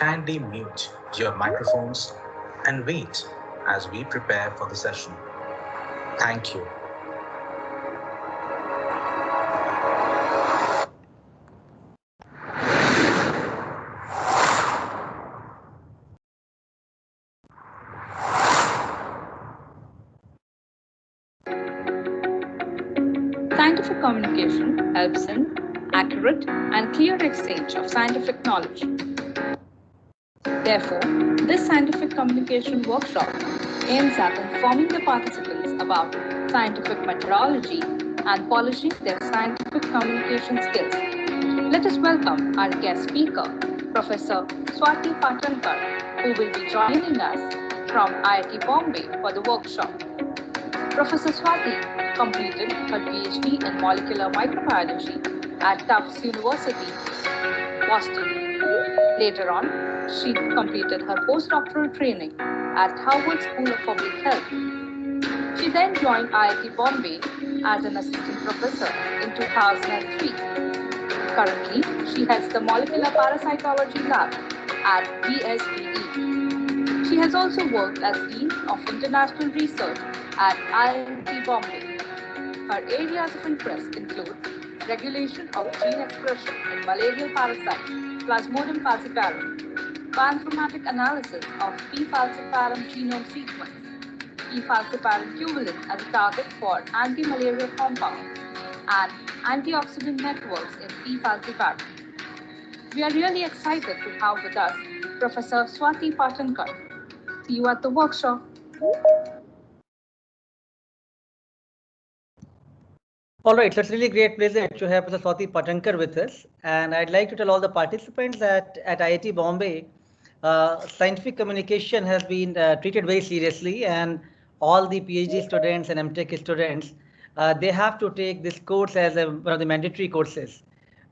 Kindly mute your microphones and wait as we prepare for the session. Thank you. Scientific communication helps in accurate and clear exchange of scientific knowledge. Therefore, this scientific communication workshop aims at informing the participants about scientific methodology and polishing their scientific communication skills. Let us welcome our guest speaker, Professor Swati Patankar, who will be joining us from IIT Bombay for the workshop. Professor Swati completed her PhD in molecular microbiology at Tufts University, Boston. Later on, she completed her postdoctoral training at Harvard School of Public Health. She then joined IIT Bombay as an assistant professor in 2003. Currently, she heads the molecular parasitology lab at BSBE. She has also worked as Dean of International Research at IIT Bombay. Her areas of interest include regulation of gene expression in malarial parasites, Plasmodium falciparum, bioinformatic analysis of P. falciparum genome sequence, P. falciparum tubulin as a target for anti-malarial compounds, and antioxidant networks in P. falciparum. We are really excited to have with us Professor Swati Patankar. See you at the workshop. All right, so it's really great pleasure to have Professor Swati Patankar with us. And I'd like to tell all the participants that at IIT Bombay, scientific communication has been treated very seriously, and all the PhD students and MTech students, they have to take this course as one of the mandatory courses.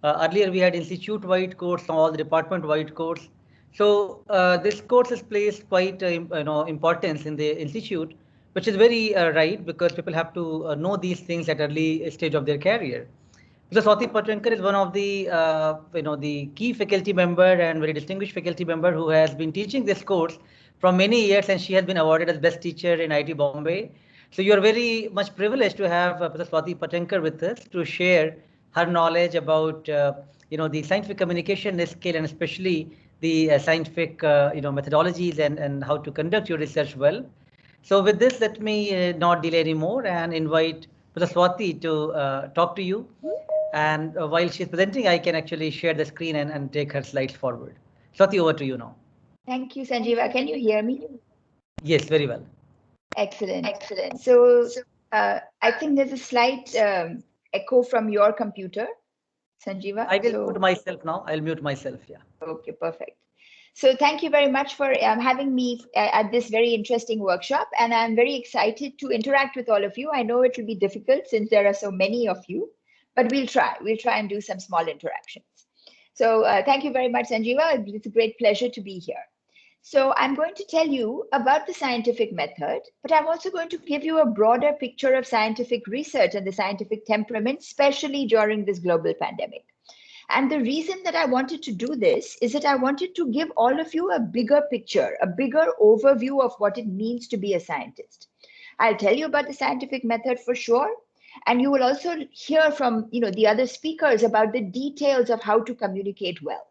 Earlier, we had institute-wide course, now all the department-wide course. So this course is placed quite importance in the institute, which is very right, because people have to know these things at early stage of their career. So Swati Patankar is one of the the key faculty member and very distinguished faculty member who has been teaching this course from many years, and she has been awarded as best teacher in IIT Bombay. So you are very much privileged to have Professor Swati Patankar with us to share her knowledge about the scientific communication skill, and especially the scientific methodologies and how to conduct your research well. So with this, let me not delay anymore and invite Professor Swati to talk to you. And while she's presenting, I can actually share the screen and take her slides forward. Swati, over to you now. Thank you, Sanjeeva. Can you hear me? Yes, very well. Excellent. Excellent. So I think there's a slight echo from your computer, Sanjeeva. I will mute myself now. I'll mute myself. Yeah. Okay, perfect. So thank you very much for having me at this very interesting workshop. And I'm very excited to interact with all of you. I know it will be difficult since there are so many of you, but we'll try. We'll try and do some small interactions. So thank you very much, Sanjeeva. It's a great pleasure to be here. So I'm going to tell you about the scientific method, but I'm also going to give you a broader picture of scientific research and the scientific temperament, especially during this global pandemic. And the reason that I wanted to do this is that I wanted to give all of you a bigger picture, a bigger overview of what it means to be a scientist. I'll tell you about the scientific method for sure. And you will also hear from the other speakers about the details of how to communicate well.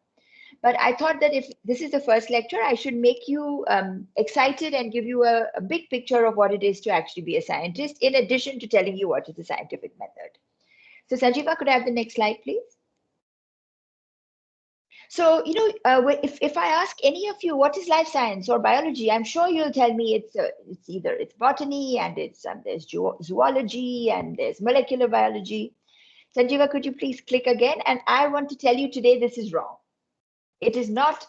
But I thought that if this is the first lecture, I should make you excited and give you a big picture of what it is to actually be a scientist, in addition to telling you what is the scientific method. So Sanjeeva, could I have the next slide, please? So, if I ask any of you what is life science or biology, I'm sure you'll tell me it's botany, and there's zoology, and there's molecular biology. Sanjeeva, could you please click again? And I want to tell you today, this is wrong. It is not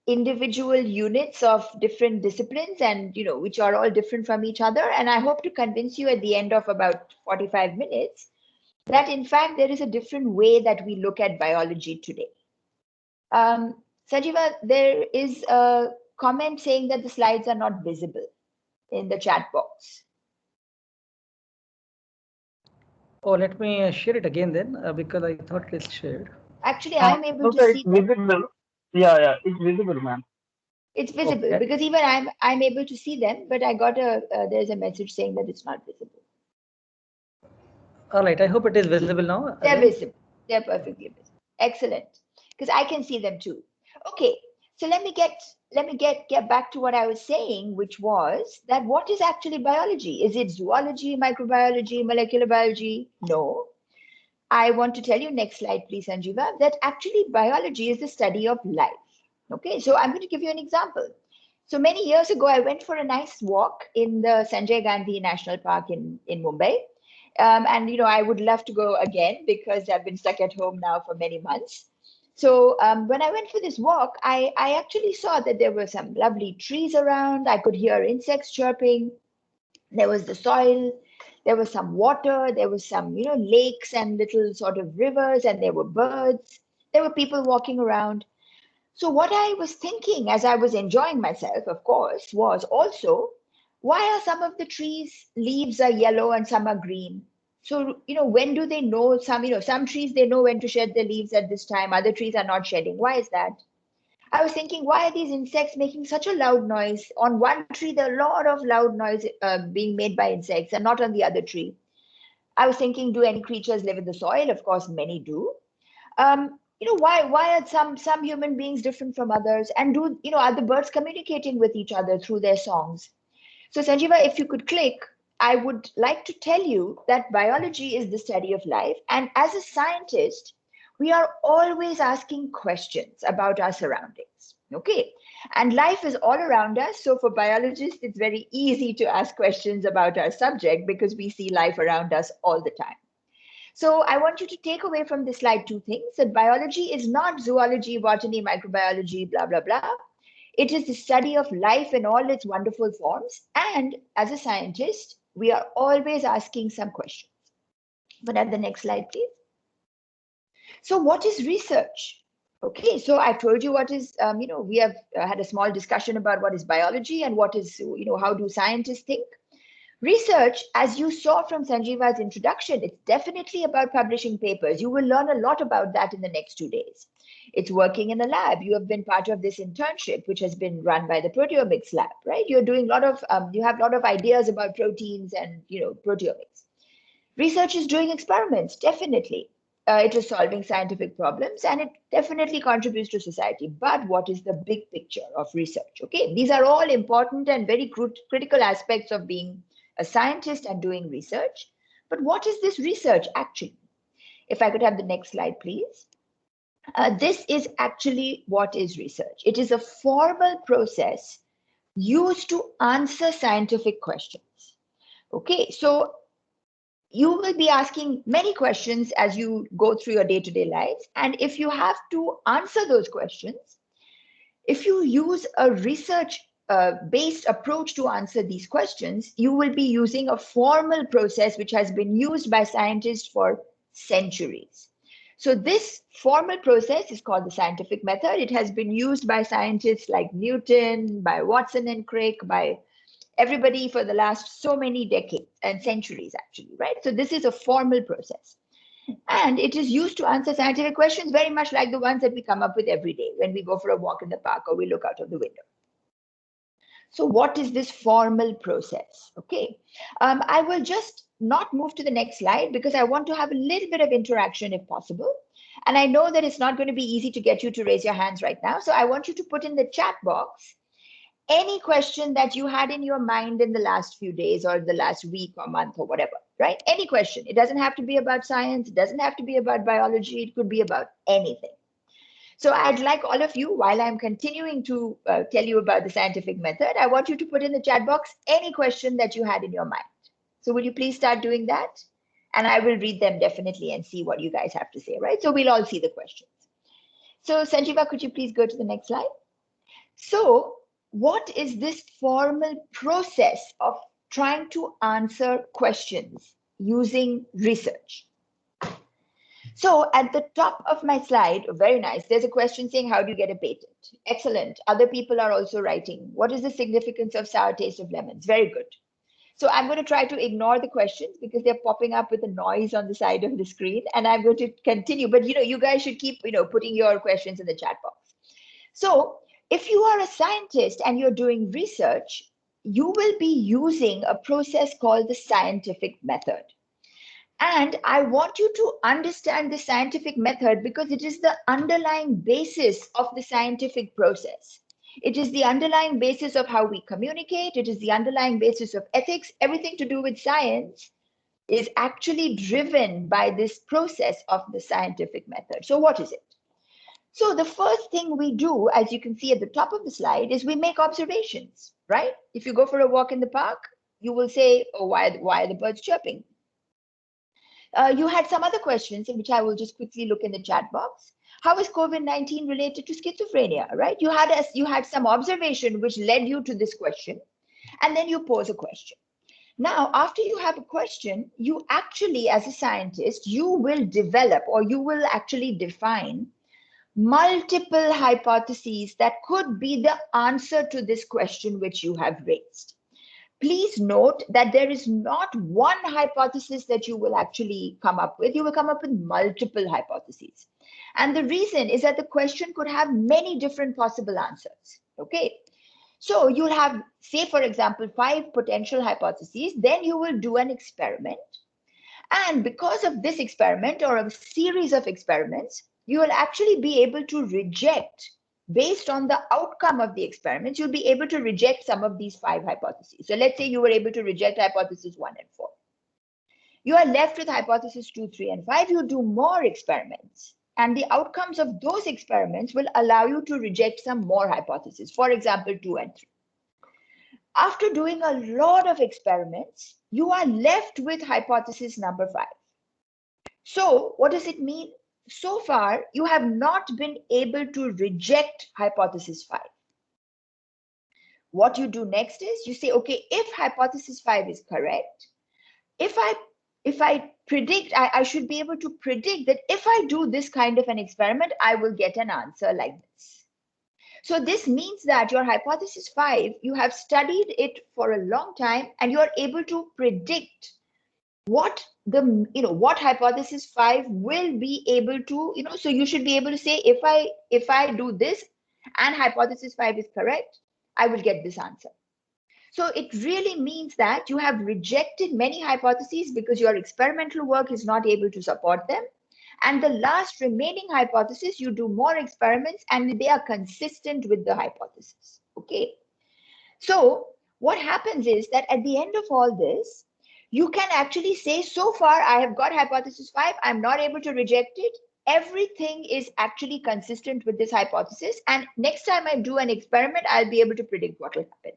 individual units of different disciplines, and which are all different from each other. And I hope to convince you at the end of about 45 minutes that in fact there is a different way that we look at biology today. Sanjeeva, there is a comment saying that the slides are not visible in the chat box. Oh, let me share it again then, because I thought it's shared. Actually, I'm able to see. It's visible. Yeah, it's visible, ma'am. It's visible Okay. because even I'm able to see them, but I got there's a message saying that it's not visible. All right. I hope it is visible now. They're Again. visible. They're perfectly visible. Excellent. Because I can see them too. Okay. So let me get back to what I was saying, which was that what is actually biology? Is it zoology, microbiology, molecular biology? No. I want to tell you, next slide, please, Sanjeeva, that actually biology is the study of life. Okay, so I'm going to give you an example. So many years ago, I went for a nice walk in the Sanjay Gandhi National Park in Mumbai. And, you know, I would love to go again because I've been stuck at home now for many months. So when I went for this walk, I actually saw that there were some lovely trees around. I could hear insects chirping. There was the soil. There was some water. There was some, you know, lakes and little sort of rivers, and there were birds. There were people walking around. So what I was thinking as I was enjoying myself, of course, was also, why are some of the trees leaves are yellow and some are green? So, you know, when do they know some trees, they know when to shed their leaves at this time, other trees are not shedding. Why is that? I was thinking, why are these insects making such a loud noise? On one tree, there are a lot of loud noise being made by insects and not on the other tree. I was thinking, do any creatures live in the soil? Of course, many do. You know, why are some human beings different from others? And are the birds communicating with each other through their songs? So Sanjeeva, if you could click, I would like to tell you that biology is the study of life. And as a scientist, we are always asking questions about our surroundings. Okay. And life is all around us. So for biologists, it's very easy to ask questions about our subject because we see life around us all the time. So I want you to take away from this slide two things: that biology is not zoology, botany, microbiology, blah, blah, blah. It is the study of life in all its wonderful forms. And as a scientist, we are always asking some questions. But at the next slide, please. So what is research? Okay, so I told you what is, we have had a small discussion about what is biology and what is, how do scientists think? Research, as you saw from Sanjeeva's introduction, it's definitely about publishing papers. You will learn a lot about that in the next 2 days. It's working in a lab. You have been part of this internship, which has been run by the proteomics lab, right? You're doing you have a lot of ideas about proteins and, proteomics. Research is doing experiments, definitely. It is solving scientific problems, and it definitely contributes to society. But what is the big picture of research? Okay, these are all important and very critical aspects of being a scientist and doing research. But what is this research actually? If I could have the next slide, please. This is actually what is research. It is a formal process used to answer scientific questions. Okay, so you will be asking many questions as you go through your day-to-day lives. And if you have to answer those questions, if you use a research based approach to answer these questions, you will be using a formal process which has been used by scientists for centuries. So this formal process is called the scientific method. It has been used by scientists like Newton, by Watson and Crick, by everybody for the last so many decades and centuries, actually, right? So this is a formal process. And it is used to answer scientific questions very much like the ones that we come up with every day when we go for a walk in the park or we look out of the window. So what is this formal process? Okay, I will just not move to the next slide because I want to have a little bit of interaction if possible. And I know that it's not going to be easy to get you to raise your hands right now. So I want you to put in the chat box any question that you had in your mind in the last few days or the last week or month or whatever, right? Any question. It doesn't have to be about science. It doesn't have to be about biology. It could be about anything. So I'd like all of you, while I'm continuing to tell you about the scientific method, I want you to put in the chat box any question that you had in your mind. So will you please start doing that? And I will read them definitely and see what you guys have to say, right? So we'll all see the questions. So Sanjeeva, could you please go to the next slide? So what is this formal process of trying to answer questions using research? So at the top of my slide, very nice, there's a question saying, how do you get a patent? Excellent. Other people are also writing, what is the significance of sour taste of lemons? Very good. So I'm going to try to ignore the questions because they're popping up with a noise on the side of the screen, and I'm going to continue. But you guys should keep putting your questions in the chat box. So If you are a scientist and you're doing research, you will be using a process called the scientific method. And I want you to understand the scientific method because it is the underlying basis of the scientific process. It is the underlying basis of how we communicate. It is the underlying basis of ethics. Everything to do with science is actually driven by this process of the scientific method. So what is it? So the first thing we do, as you can see at the top of the slide, is we make observations, right? If you go for a walk in the park, you will say, oh, why are the birds chirping? You had some other questions, which I will just quickly look in the chat box. How is COVID-19 related to schizophrenia, right? You had some observation which led you to this question, and then you pose a question. Now, after you have a question, you actually, as a scientist, you will develop or you will actually define multiple hypotheses that could be the answer to this question which you have raised. Please note that there is not one hypothesis that you will actually come up with. You will come up with multiple hypotheses. And the reason is that the question could have many different possible answers. Okay. So you'll have, say, for example, 5 potential hypotheses. Then you will do an experiment. And because of this experiment or a series of experiments, you will actually be able to reject, based on the outcome of the experiments, you'll be able to reject some of these 5 hypotheses. So let's say you were able to reject hypothesis 1 and 4. You are left with hypothesis 2, 3, and 5. You do more experiments. And the outcomes of those experiments will allow you to reject some more hypotheses, for example, 2 and 3. After doing a lot of experiments, you are left with hypothesis number 5. So what does it mean? So far, you have not been able to reject hypothesis 5. What you do next is you say, okay, if hypothesis 5 is correct, if I predict, I should be able to predict that if I do this kind of an experiment, I will get an answer like this. So this means that your hypothesis 5, you have studied it for a long time and you are able to predict what what hypothesis 5 will be able to, so you should be able to say, if I do this and hypothesis 5 is correct, I will get this answer. So it really means that you have rejected many hypotheses because your experimental work is not able to support them. And the last remaining hypothesis, you do more experiments and they are consistent with the hypothesis. Okay. So what happens is that at the end of all this, you can actually say, so far, I have got hypothesis 5. I'm not able to reject it. Everything is actually consistent with this hypothesis. And next time I do an experiment, I'll be able to predict what will happen.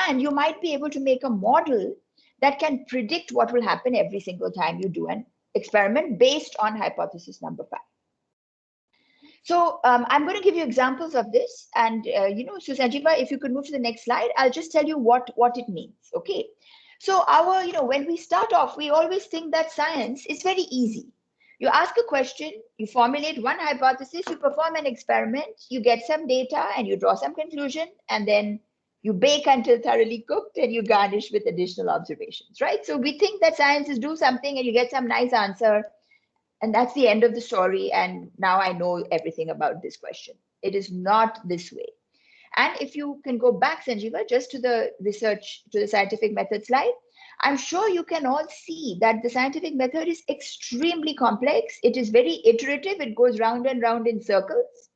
And you might be able to make a model that can predict what will happen every single time you do an experiment based on hypothesis number 5. So I'm going to give you examples of this. And, so Sanjeeva, if you could move to the next slide, I'll just tell you what it means. Okay. So when we start off, we always think that science is very easy. You ask a question, you formulate one hypothesis, you perform an experiment, you get some data and you draw some conclusion, and then you bake until thoroughly cooked and you garnish with additional observations, right? So we think that science is do something and you get some nice answer, and that's the end of the story. And now I know everything about this question. It is not this way. And if you can go back, Sanjeeva, just to the research, to the scientific method slide, I'm sure you can all see that the scientific method is extremely complex. It is very iterative. It goes round and round in circles.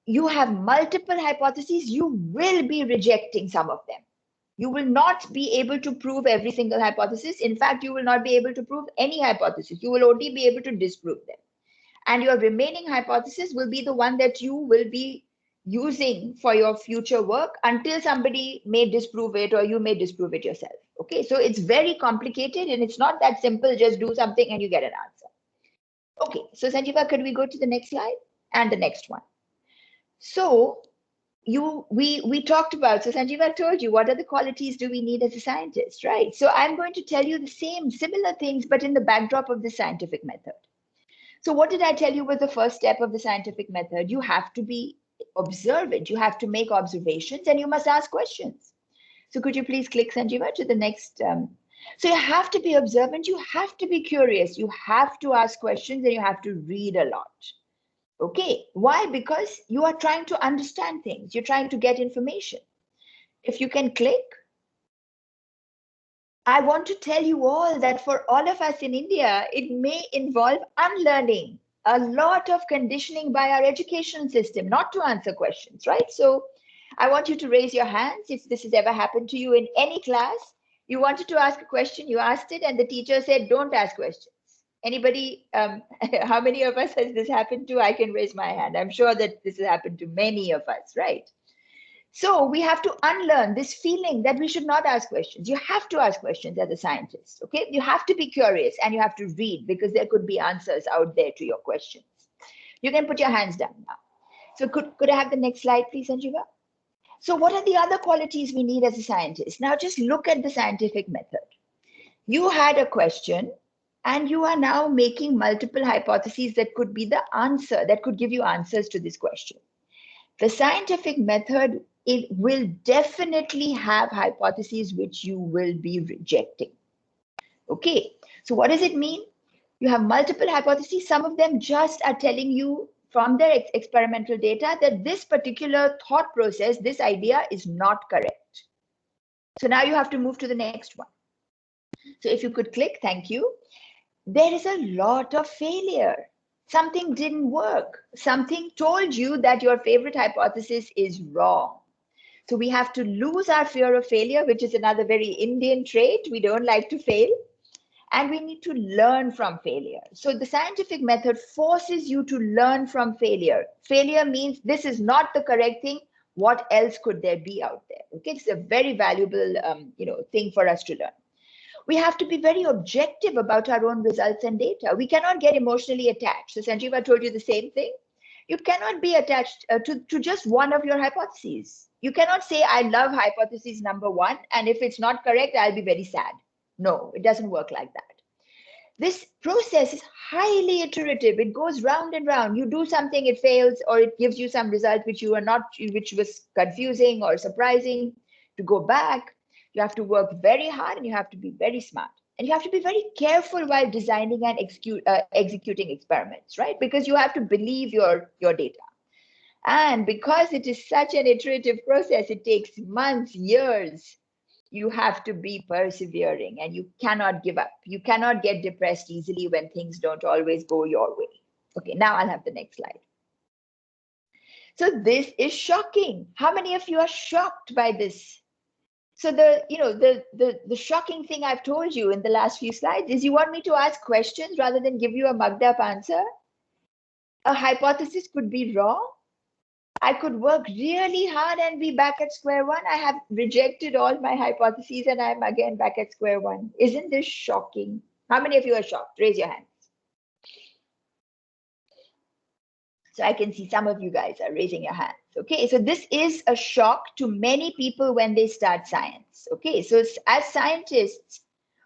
You have multiple hypotheses. You will be rejecting some of them. You will not be able to prove every single hypothesis. In fact, you will not be able to prove any hypothesis. You will only be able to disprove them. And your remaining hypothesis will be the one that you will be using for your future work until somebody may disprove it or you may disprove it yourself. Okay, so it's very complicated and it's not that simple. Just do something and you get an answer. Okay, so Sanjeeva, could we go to the next slide and the next one? So we talked about, so Sanjeeva told you what are the qualities do we need as a scientist, right? So I'm going to tell you the similar things, but in the backdrop of the scientific method. So what did I tell you was the first step of the scientific method? You have to be observant. You have to make observations and you must ask questions. So could you please click, Sanjeeva, to the next? So you have to be observant. You have to be curious. You have to ask questions and you have to read a lot. Okay, why? Because you are trying to understand things. You're trying to get information. If you can click, I want to tell you all that for all of us in India, it may involve unlearning, a lot of conditioning by our education system not to answer questions, right? So I want you to raise your hands if this has ever happened to you in any class. You wanted to ask a question, you asked it, and the teacher said, don't ask questions. Anybody, how many of us has this happened to? I can raise my hand. I'm sure that this has happened to many of us, right? So we have to unlearn this feeling that we should not ask questions. You have to ask questions as a scientist, okay? You have to be curious and you have to read because there could be answers out there to your questions. You can put your hands down now. So could I have the next slide, please, Sanjeeva? So what are the other qualities we need as a scientist? Now just look at the scientific method. You had a question and you are now making multiple hypotheses that could be the answer, that could give you answers to this question. The scientific method, it will definitely have hypotheses which you will be rejecting. Okay, so what does it mean? You have multiple hypotheses. Some of them just are telling you from their experimental data that this particular thought process, this idea is not correct. So now you have to move to the next one. So if you could click, thank you. There is a lot of failure. Something didn't work. Something told you that your favorite hypothesis is wrong. So we have to lose our fear of failure, which is another very Indian trait. We don't like to fail. And we need to learn from failure. So the scientific method forces you to learn from failure. Failure means this is not the correct thing. What else could there be out there? Okay, it's a very valuable thing for us to learn. We have to be very objective about our own results and data. We cannot get emotionally attached. So Sanjeeva told you the same thing. You cannot be attached to just one of your hypotheses. You cannot say, I love hypothesis number one, and if it's not correct, I'll be very sad. No, it doesn't work like that. This process is highly iterative. It goes round and round. You do something, it fails, or it gives you some result which was confusing or surprising. To go back, you have to work very hard and you have to be very smart. And you have to be very careful while designing and executing experiments, right? Because you have to believe your data. And because it is such an iterative process, it takes months, years. You have to be persevering and you cannot give up. You cannot get depressed easily when things don't always go your way. Okay, now I'll have the next slide. So this is shocking. How many of you are shocked by this? So the shocking thing I've told you in the last few slides is you want me to ask questions rather than give you a mugged up answer. A hypothesis could be wrong. I could work really hard and be back at square one. I have rejected all my hypotheses and I'm again back at square one. Isn't this shocking? How many of you are shocked? Raise your hands. So I can see some of you guys are raising your hands. Okay, so this is a shock to many people when they start science. Okay, so as scientists,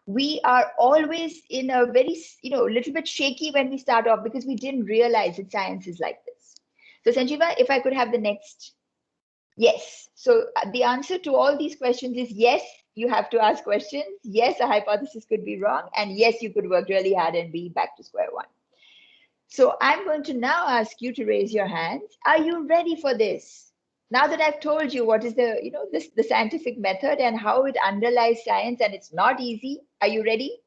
we are always in a very, little bit shaky when we start off because we didn't realize that science is like this. So Sanjeeva, if I could have the next. Yes, so the answer to all these questions is yes, you have to ask questions. Yes, a hypothesis could be wrong. And yes, you could work really hard and be back to square one. So I'm going to now ask you to raise your hands. Are you ready for this? Now that I've told you what is the scientific method and how it underlies science, and it's not easy. Are you ready?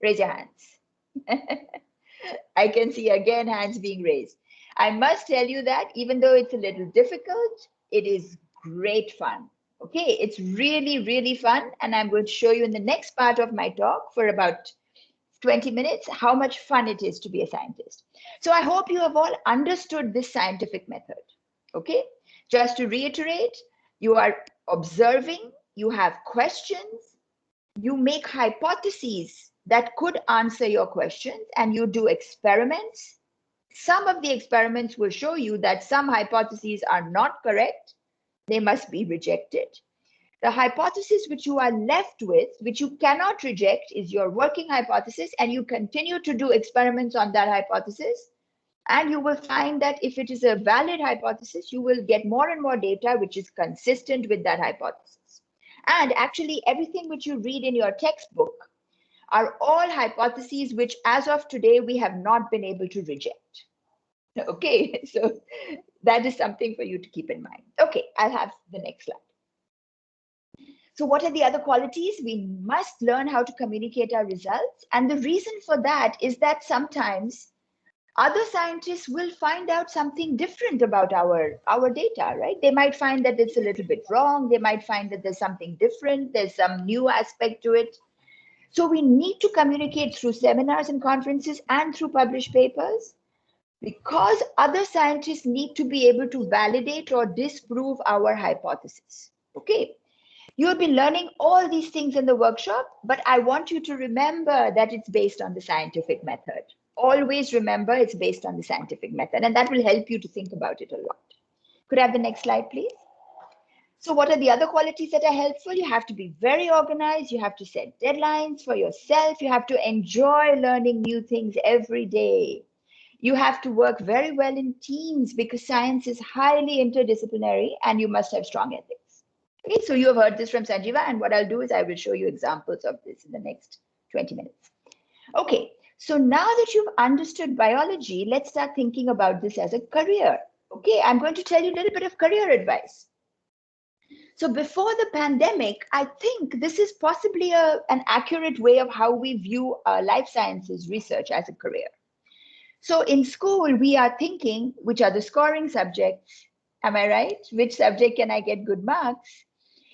Raise your hands. I can see again hands being raised. I must tell you that even though it's a little difficult, it is great fun. Okay, it's really, really fun. And I'm going to show you in the next part of my talk for about 20 minutes how much fun it is to be a scientist. So I hope you have all understood this scientific method. Okay, just to reiterate, you are observing, you have questions, you make hypotheses that could answer your questions, and you do experiments. Some of the experiments will show you that some hypotheses are not correct. They must be rejected. The hypothesis which you are left with, which you cannot reject, is your working hypothesis, and you continue to do experiments on that hypothesis. And you will find that if it is a valid hypothesis, you will get more and more data which is consistent with that hypothesis. And actually, everything which you read in your textbook are all hypotheses which, as of today, we have not been able to reject. Okay, so that is something for you to keep in mind. Okay, I'll have the next slide. So what are the other qualities? We must learn how to communicate our results. And the reason for that is that sometimes other scientists will find out something different about our data, right? They might find that it's a little bit wrong. They might find that there's something different. There's some new aspect to it. So we need to communicate through seminars and conferences and through published papers, because other scientists need to be able to validate or disprove our hypothesis. Okay. You'll be learning all these things in the workshop, but I want you to remember that it's based on the scientific method. Always remember it's based on the scientific method, and that will help you to think about it a lot. Could I have the next slide, please? So what are the other qualities that are helpful? You have to be very organized. You have to set deadlines for yourself. You have to enjoy learning new things every day. You have to work very well in teams, because science is highly interdisciplinary, and you must have strong ethics. Okay, so you have heard this from Sanjeeva, and what I'll do is I will show you examples of this in the next 20 minutes. Okay, so now that you've understood biology, let's start thinking about this as a career. Okay, I'm going to tell you a little bit of career advice. So before the pandemic, I think this is possibly an accurate way of how we view life sciences research as a career. So in school, we are thinking, which are the scoring subjects? Am I right? Which subject can I get good marks?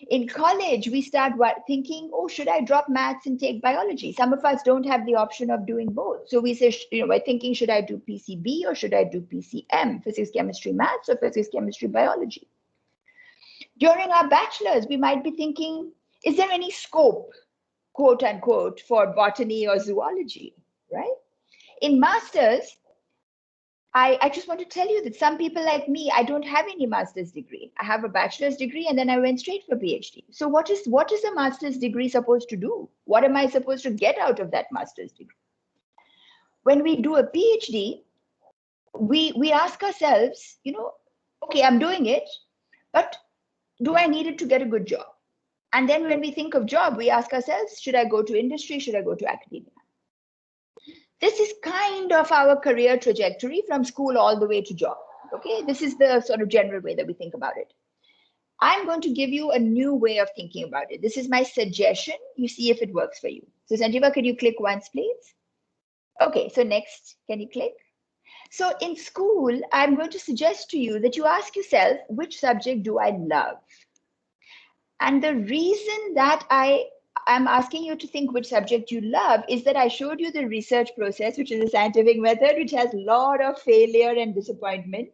In college, we start thinking, oh, should I drop maths and take biology? Some of us don't have the option of doing both. So we say, we're thinking, should I do PCB or should I do PCM, physics, chemistry, maths, or physics, chemistry, biology? During our bachelor's, we might be thinking, is there any scope, quote unquote, for botany or zoology, right? In master's, I just want to tell you that some people like me, I don't have any master's degree. I have a bachelor's degree, and then I went straight for PhD. So what is a master's degree supposed to do? What am I supposed to get out of that master's degree? When we do a PhD, we ask ourselves, okay, I'm doing it, but do I need it to get a good job? And then when we think of job, we ask ourselves, should I go to industry? Should I go to academia? This is kind of our career trajectory from school all the way to job. Okay, this is the sort of general way that we think about it. I'm going to give you a new way of thinking about it. This is my suggestion. You see if it works for you. So Sanjeeva, could you click once, please? Okay, so next, can you click? So in school, I'm going to suggest to you that you ask yourself, which subject do I love? And the reason that I'm asking you to think which subject you love is that I showed you the research process, which is a scientific method, which has a lot of failure and disappointment.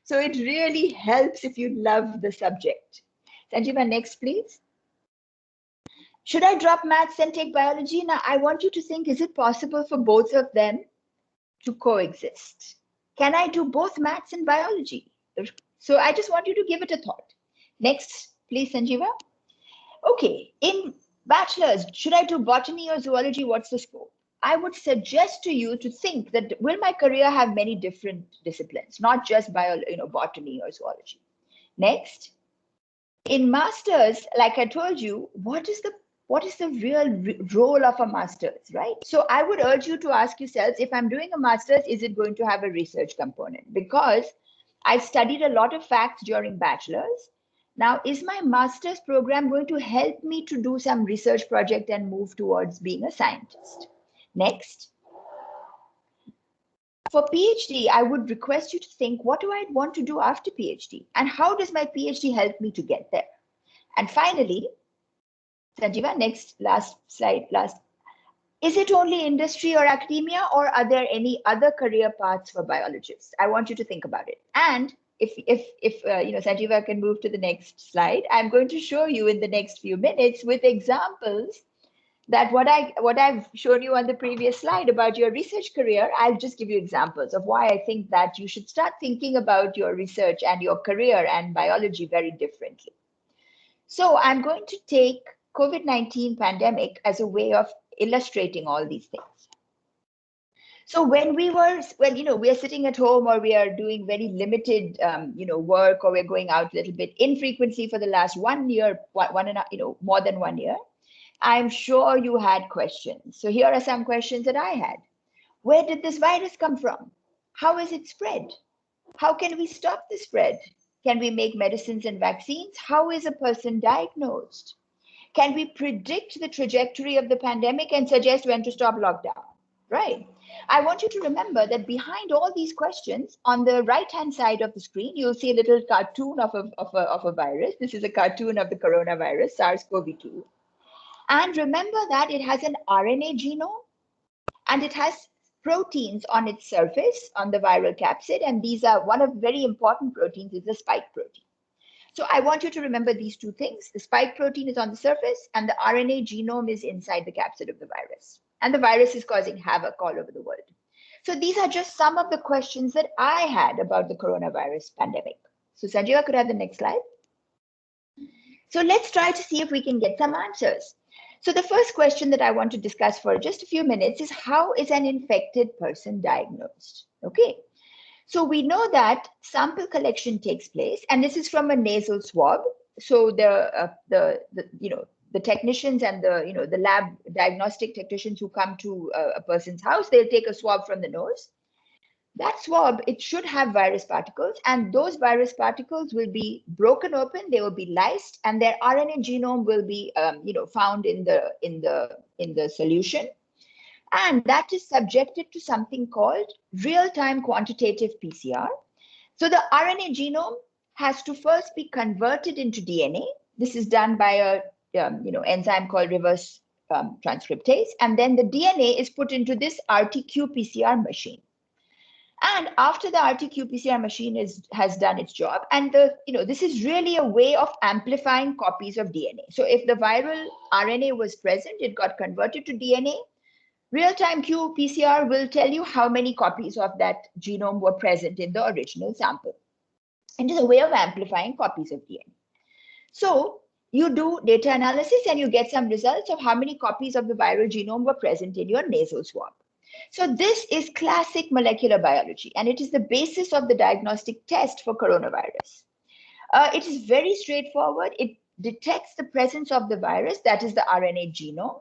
So it really helps if you love the subject. Sanjeeva, next, please. Should I drop maths and take biology? Now, I want you to think, is it possible for both of them to coexist? Can I do both maths and biology? So I just want you to give it a thought. Next, please, Sanjeeva. Okay, in bachelor's, should I do botany or zoology? What's the scope? I would suggest to you to think that will my career have many different disciplines, not just botany or zoology. Next, in master's, like I told you, what is the real role of a master's, right? So I would urge you to ask yourselves, if I'm doing a master's, is it going to have a research component? Because I've studied a lot of facts during bachelor's. Now, is my master's program going to help me to do some research project and move towards being a scientist? Next. For PhD, I would request you to think, what do I want to do after PhD? And how does my PhD help me to get there? And finally, Sanjeeva, next, last slide, is it only industry or academia, or are there any other career paths for biologists? I want you to think about it. And if Sanjeeva can move to the next slide, I'm going to show you in the next few minutes with examples that what I've shown you on the previous slide about your research career, I'll just give you examples of why I think that you should start thinking about your research and your career and biology very differently. So I'm going to take COVID-19 pandemic as a way of illustrating all these things. So when we are sitting at home, or we are doing very limited, work, or we're going out a little bit infrequently for the last 1 year, more than 1 year, I'm sure you had questions. So here are some questions that I had. Where did this virus come from? How is it spread? How can we stop the spread? Can we make medicines and vaccines? How is a person diagnosed? Can we predict the trajectory of the pandemic and suggest when to stop lockdown? Right. I want you to remember that behind all these questions, on the right-hand side of the screen, you'll see a little cartoon of a virus. This is a cartoon of the coronavirus, SARS-CoV-2. And remember that it has an RNA genome and it has proteins on its surface, on the viral capsid. And these are one of very important proteins is the spike protein. So I want you to remember these two things. The spike protein is on the surface and the RNA genome is inside the capsid of the virus. And the virus is causing havoc all over the world. So these are just some of the questions that I had about the coronavirus pandemic. So Sanjeeva, could I have the next slide? So let's try to see if we can get some answers. So the first question that I want to discuss for just a few minutes is, how is an infected person diagnosed? Okay. So we know that sample collection takes place, and this is from a nasal swab. So the technicians and the lab diagnostic technicians who come to a person's house, they'll take a swab from the nose. That swab, it should have virus particles, and those virus particles will be broken open. They will be lysed, and their RNA genome will be found in the solution. And that is subjected to something called real-time quantitative PCR. So the RNA genome has to first be converted into DNA. This is done by a enzyme called reverse transcriptase, and then the DNA is put into this RT-qPCR machine. And after the RT-qPCR machine has done its job, and this is really a way of amplifying copies of DNA. So if the viral RNA was present, it got converted to DNA. Real-time qPCR will tell you how many copies of that genome were present in the original sample. It is a way of amplifying copies of DNA. So you do data analysis and you get some results of how many copies of the viral genome were present in your nasal swab. So this is classic molecular biology, and it is the basis of the diagnostic test for coronavirus. It is very straightforward. It detects the presence of the virus, that is the RNA genome.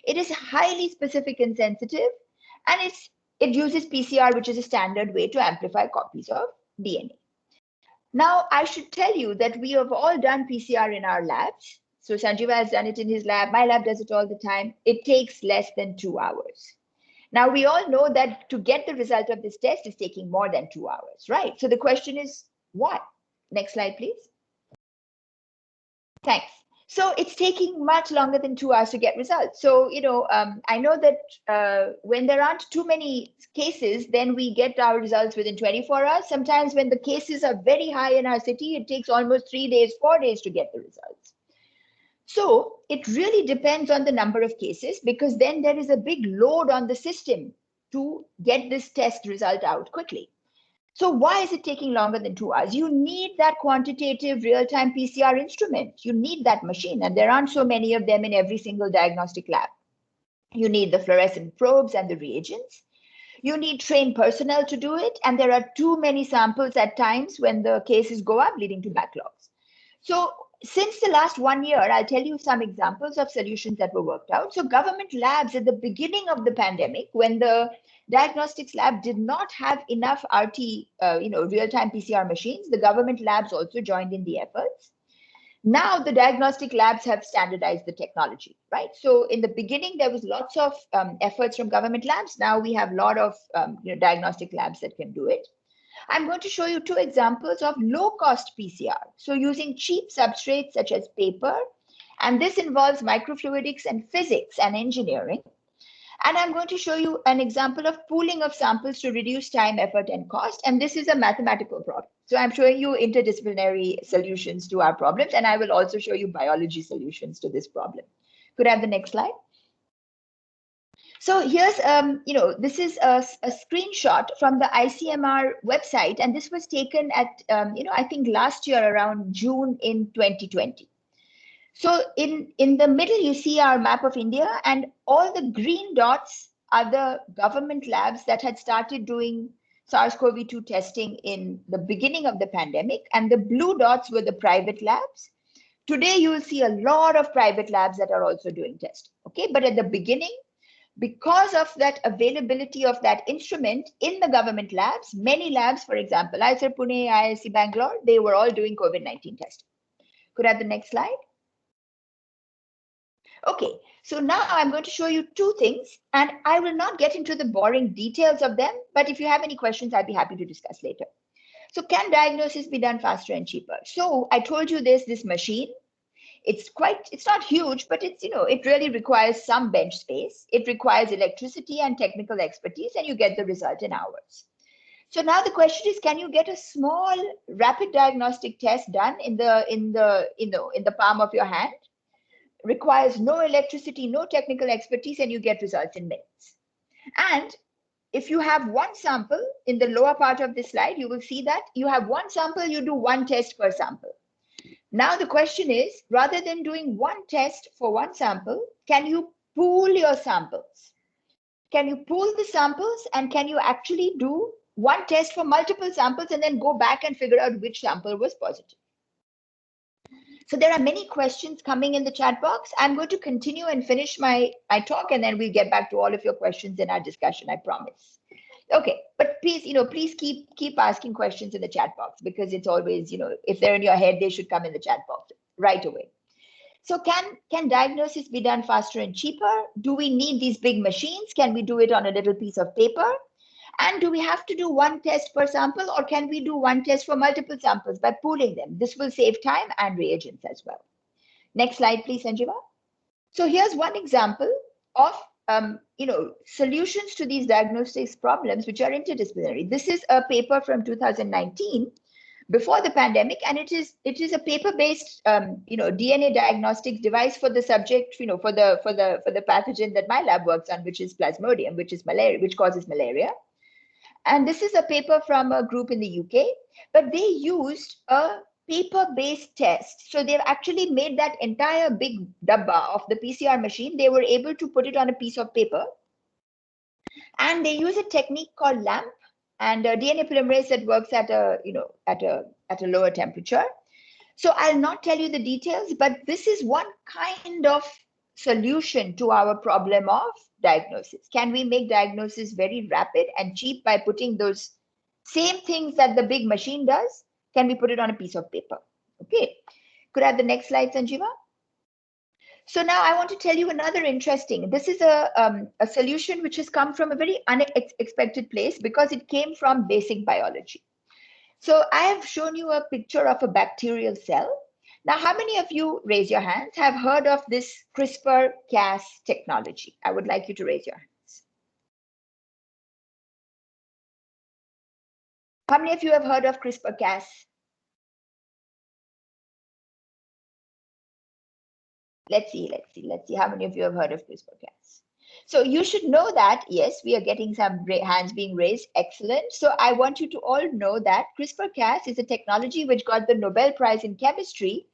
It is highly specific and sensitive, and it uses PCR, which is a standard way to amplify copies of DNA. Now, I should tell you that we have all done PCR in our labs. So Sanjeeva has done it in his lab. My lab does it all the time. It takes less than 2 hours. Now, we all know that to get the result of this test is taking more than 2 hours, right? So the question is, why? Next slide, please. Thanks. So it's taking much longer than 2 hours to get results. So, I know that when there aren't too many cases, then we get our results within 24 hours. Sometimes when the cases are very high in our city, it takes almost 3 days, 4 days to get the results. So it really depends on the number of cases, because then there is a big load on the system to get this test result out quickly. So why is it taking longer than 2 hours? You need that quantitative real-time PCR instrument. You need that machine, and there aren't so many of them in every single diagnostic lab. You need the fluorescent probes and the reagents. You need trained personnel to do it, and there are too many samples at times when the cases go up, leading to backlogs. So since the last 1 year, I'll tell you some examples of solutions that were worked out. So government labs at the beginning of the pandemic, when the diagnostics lab did not have enough real-time PCR machines, the government labs also joined in the efforts. Now the diagnostic labs have standardized the technology, right? So in the beginning, there was lots of efforts from government labs. Now we have a lot of diagnostic labs that can do it. I'm going to show you 2 examples of low-cost PCR. So using cheap substrates such as paper, and this involves microfluidics and physics and engineering. And I'm going to show you an example of pooling of samples to reduce time, effort, and cost. And this is a mathematical problem. So I'm showing you interdisciplinary solutions to our problems, and I will also show you biology solutions to this problem. Could I have the next slide? So here's, this is a screenshot from the ICMR website, and this was taken at, I think last year around June in 2020. So in the middle, you see our map of India, and all the green dots are the government labs that had started doing SARS-CoV-2 testing in the beginning of the pandemic, and the blue dots were the private labs. Today, you will see a lot of private labs that are also doing testing, okay? But at the beginning, because of that availability of that instrument in the government labs, many labs, for example, ICMR Pune, IISc Bangalore, they were all doing COVID-19 testing. Could I have the next slide? Okay, so now I'm going to show you two things, and I will not get into the boring details of them, but if you have any questions, I'd be happy to discuss later. So can diagnosis be done faster and cheaper? So I told you there's this machine. It's not huge, but it really requires some bench space. It requires electricity and technical expertise, and you get the result in hours. So now the question is, can you get a small rapid diagnostic test done in the palm of your hand? Requires no electricity, no technical expertise, and you get results in minutes. And if you have one sample in the lower part of this slide, you will see that you have one sample, you do one test per sample. Now the question is, rather than doing one test for one sample, can you pool your samples? Can you pool the samples, and can you actually do one test for multiple samples and then go back and figure out which sample was positive? So there are many questions coming in the chat box. I'm going to continue and finish my talk, and then we'll get back to all of your questions in our discussion, I promise. Okay, but please keep asking questions in the chat box, because it's always, if they're in your head, they should come in the chat box right away. So can diagnosis be done faster and cheaper? Do we need these big machines? Can we do it on a little piece of paper? And do we have to do one test per sample, or can we do one test for multiple samples by pooling them? This will save time and reagents as well. Next slide, please, Sanjiva. So here's one example of solutions to these diagnostics problems, which are interdisciplinary. This is a paper from 2019, before the pandemic, and it is a paper-based DNA diagnostics device for the subject, for the pathogen that my lab works on, which is Plasmodium, which is malaria, which causes malaria. And this is a paper from a group in the UK, but they used a paper-based test. So they've actually made that entire big dabba of the PCR machine. They were able to put it on a piece of paper, and they use a technique called LAMP and a DNA polymerase that works at a lower temperature. So I'll not tell you the details, but this is one kind of solution to our problem of diagnosis. Can we make diagnosis very rapid and cheap by putting those same things that the big machine does? Can we put it on a piece of paper? Okay, could I have the next slide, Sanjiva? So now I want to tell you another interesting, this is a solution which has come from a very unexpected place, because it came from basic biology. So I have shown you a picture of a bacterial cell. Now, how many of you, raise your hands, have heard of this CRISPR-Cas technology? I would like you to raise your hands. How many of you have heard of CRISPR-Cas? Let's see how many of you have heard of CRISPR-Cas. So you should know that, yes, we are getting some hands being raised. Excellent. So I want you to all know that CRISPR-Cas is a technology which got the Nobel Prize in Chemistry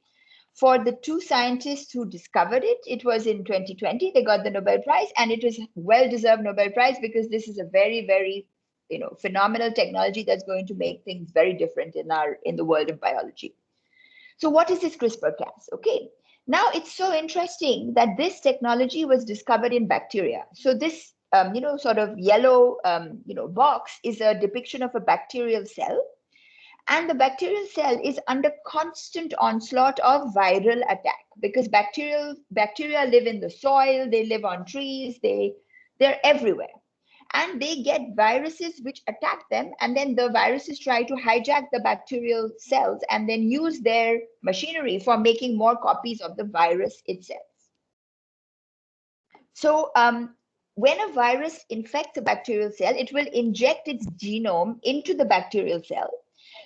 for the two scientists who discovered it. It was in 2020, they got the Nobel Prize, and it was well-deserved Nobel Prize, because this is a very, very phenomenal technology that's going to make things very different in the world of biology. So what is this CRISPR-Cas? Okay, now it's so interesting that this technology was discovered in bacteria. So this sort of yellow box is a depiction of a bacterial cell. And the bacterial cell is under constant onslaught of viral attack, because bacteria live in the soil, they live on trees, they're everywhere. And they get viruses which attack them, and then the viruses try to hijack the bacterial cells and then use their machinery for making more copies of the virus itself. So when a virus infects a bacterial cell, it will inject its genome into the bacterial cell.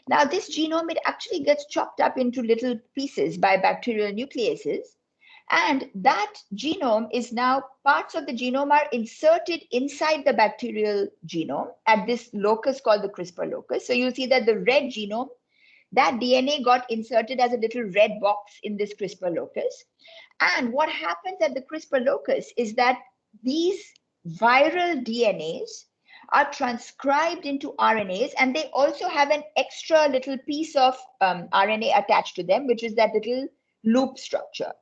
Now, this genome, it actually gets chopped up into little pieces by bacterial nucleases. And that genome is now, parts of the genome are inserted inside the bacterial genome at this locus called the CRISPR locus. So you'll see that the red genome, that DNA got inserted as a little red box in this CRISPR locus. And what happens at the CRISPR locus is that these viral DNAs are transcribed into RNAs, and they also have an extra little piece of RNA attached to them, which is that little loop structure.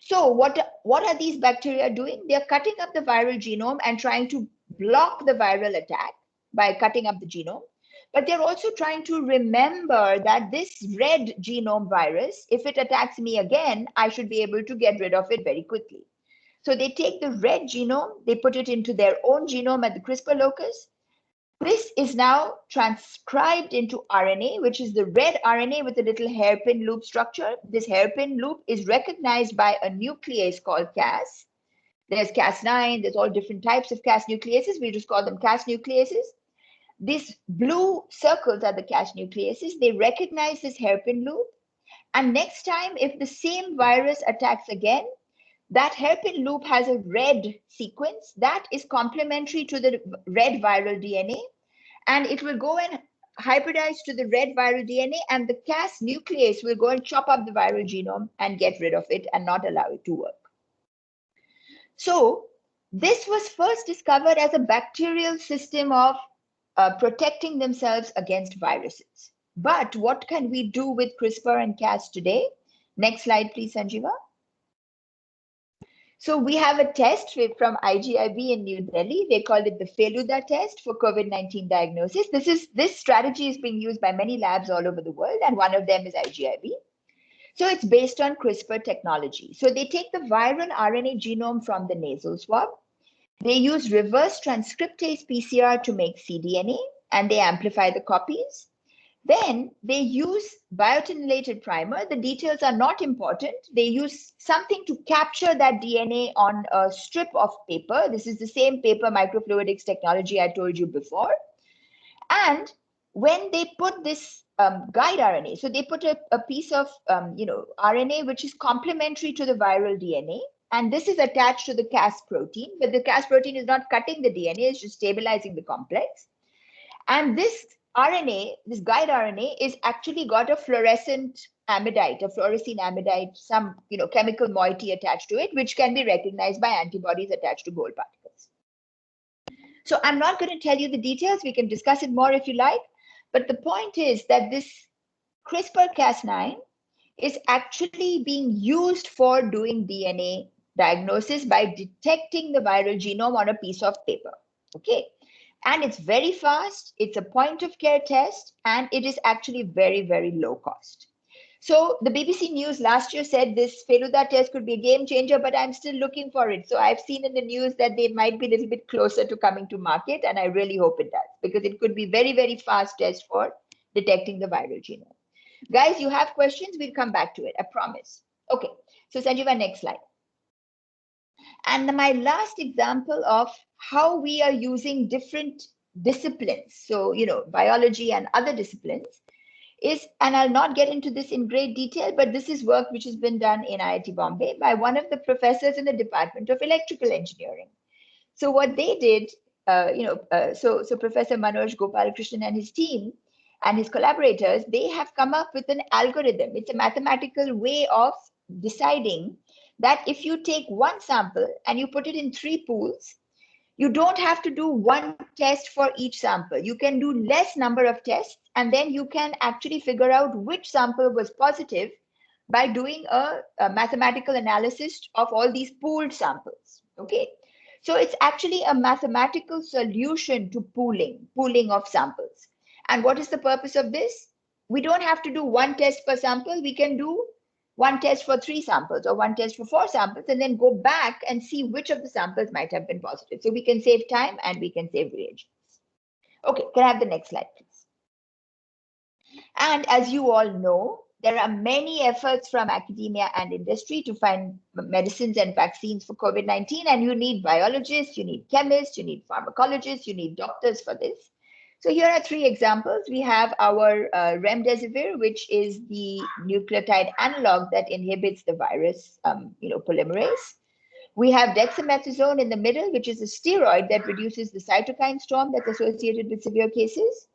So what are these bacteria doing? They're cutting up the viral genome and trying to block the viral attack by cutting up the genome. But they're also trying to remember that this red genome virus, if it attacks me again, I should be able to get rid of it very quickly. So they take the red genome, they put it into their own genome at the CRISPR locus. This is now transcribed into RNA, which is the red RNA with a little hairpin loop structure. This hairpin loop is recognized by a nuclease called Cas. There's Cas9, there's all different types of Cas nucleases. We just call them Cas nucleases. These blue circles are the Cas nucleases. They recognize this hairpin loop. And next time, if the same virus attacks again, that hairpin loop has a red sequence that is complementary to the red viral DNA, and it will go and hybridize to the red viral DNA, and the Cas nuclease will go and chop up the viral genome and get rid of it and not allow it to work. So this was first discovered as a bacterial system of protecting themselves against viruses. But what can we do with CRISPR and Cas today? Next slide, please, Sanjiva. So we have a test from IGIB in New Delhi. They call it the Feluda test for COVID-19 diagnosis. This strategy is being used by many labs all over the world, and one of them is IGIB. So it's based on CRISPR technology. So they take the viral RNA genome from the nasal swab. They use reverse transcriptase PCR to make cDNA, and they amplify the copies. Then they use biotinylated primer. The details are not important. They use something to capture that DNA on a strip of paper. This is the same paper microfluidics technology I told you before. And when they put this guide RNA, so they put a piece of RNA which is complementary to the viral DNA, and this is attached to the Cas protein, but the Cas protein is not cutting the DNA, it's just stabilizing the complex. And this RNA, this guide RNA, is actually got a fluorescent amidite, a fluorescein amidite, some chemical moiety attached to it, which can be recognized by antibodies attached to gold particles. So I'm not going to tell you the details. We can discuss it more if you like. But the point is that this CRISPR-Cas9 is actually being used for doing DNA diagnosis by detecting the viral genome on a piece of paper. Okay. And it's very fast, it's a point of care test, and it is actually very, very low cost. So the BBC News last year said this Feluda test could be a game changer, but I'm still looking for it. So I've seen in the news that they might be a little bit closer to coming to market, and I really hope it does, because it could be very, very fast test for detecting the viral genome. Guys, you have questions? We'll come back to it, I promise. Okay, so Sanjiva, next slide. And my last example of how we are using different disciplines, so biology and other disciplines, is, and I'll not get into this in great detail, but this is work which has been done in IIT Bombay by one of the professors in the Department of Electrical Engineering. So what they did, so Professor Manoj Gopalakrishnan and his team and his collaborators, they have come up with an algorithm. It's a mathematical way of deciding that if you take one sample and you put it in 3 pools, you don't have to do one test for each sample. You can do less number of tests, and then you can actually figure out which sample was positive by doing a mathematical analysis of all these pooled samples. Okay, so it's actually a mathematical solution to pooling of samples. And what is the purpose of this? We don't have to do one test per sample. We can do one test for 3 samples or one test for 4 samples, and then go back and see which of the samples might have been positive. So we can save time and we can save reagents. Okay, can I have the next slide, please? And as you all know, there are many efforts from academia and industry to find medicines and vaccines for COVID-19, and you need biologists, you need chemists, you need pharmacologists, you need doctors for this. So here are 3 examples. We have our remdesivir, which is the nucleotide analog that inhibits the virus, polymerase. We have dexamethasone in the middle, which is a steroid that reduces the cytokine storm that's associated with severe cases.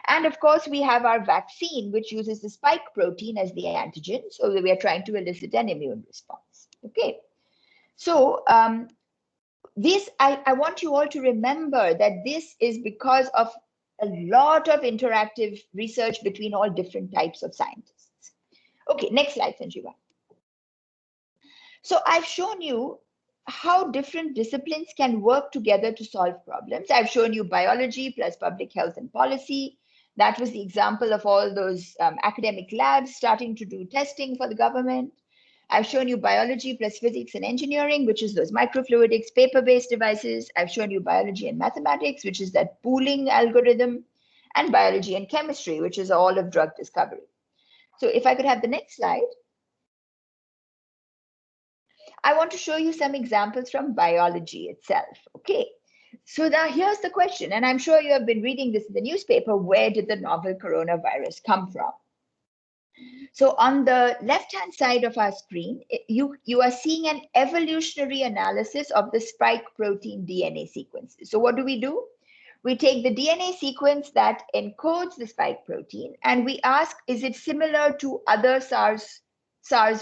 And of course, we have our vaccine, which uses the spike protein as the antigen. So we are trying to elicit an immune response. Okay. So I want you all to remember that this is because of a lot of interactive research between all different types of scientists. Okay, next slide, Sanjiva. So I've shown you how different disciplines can work together to solve problems. I've shown you biology plus public health and policy. That was the example of all those academic labs starting to do testing for the government. I've shown you biology plus physics and engineering, which is those microfluidics, paper-based devices. I've shown you biology and mathematics, which is that pooling algorithm, and biology and chemistry, which is all of drug discovery. So if I could have the next slide. I want to show you some examples from biology itself. Okay, so now here's the question, and I'm sure you have been reading this in the newspaper. Where did the novel coronavirus come from? So on the left-hand side of our screen, you are seeing an evolutionary analysis of the spike protein DNA sequences. So what do? We take the DNA sequence that encodes the spike protein, and we ask, is it similar to other SARS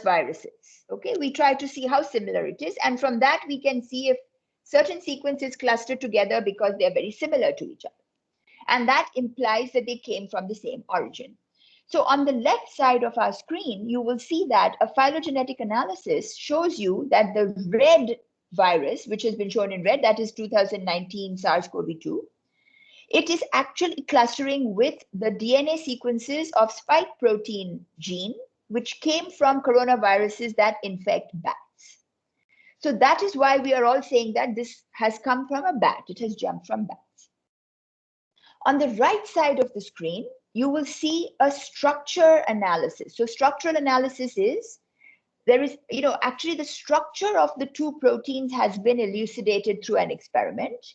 viruses? Okay, we try to see how similar it is, and from that we can see if certain sequences cluster together because they're very similar to each other. And that implies that they came from the same origin. So on the left side of our screen, you will see that a phylogenetic analysis shows you that the red virus, which has been shown in red, that is 2019 SARS-CoV-2, it is actually clustering with the DNA sequences of spike protein gene, which came from coronaviruses that infect bats. So that is why we are all saying that this has come from a bat. It has jumped from bats. On the right side of the screen, you will see a structure analysis. So structural analysis is, there is, actually the structure of the two proteins has been elucidated through an experiment.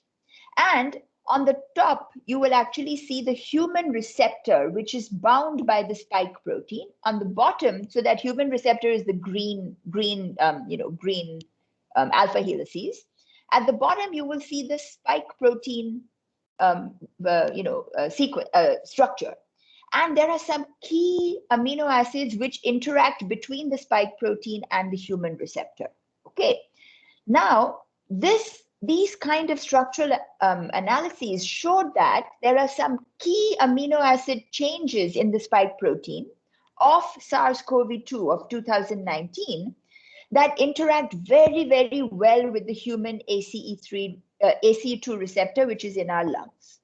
And on the top, you will actually see the human receptor, which is bound by the spike protein. On the bottom, so that human receptor is the green alpha helices. At the bottom, you will see the spike protein structure. And there are some key amino acids which interact between the spike protein and the human receptor. Okay, now these kind of structural analyses showed that there are some key amino acid changes in the spike protein of SARS-CoV-2 of 2019 that interact very, very well with the human ACE2 receptor, which is in our lungs.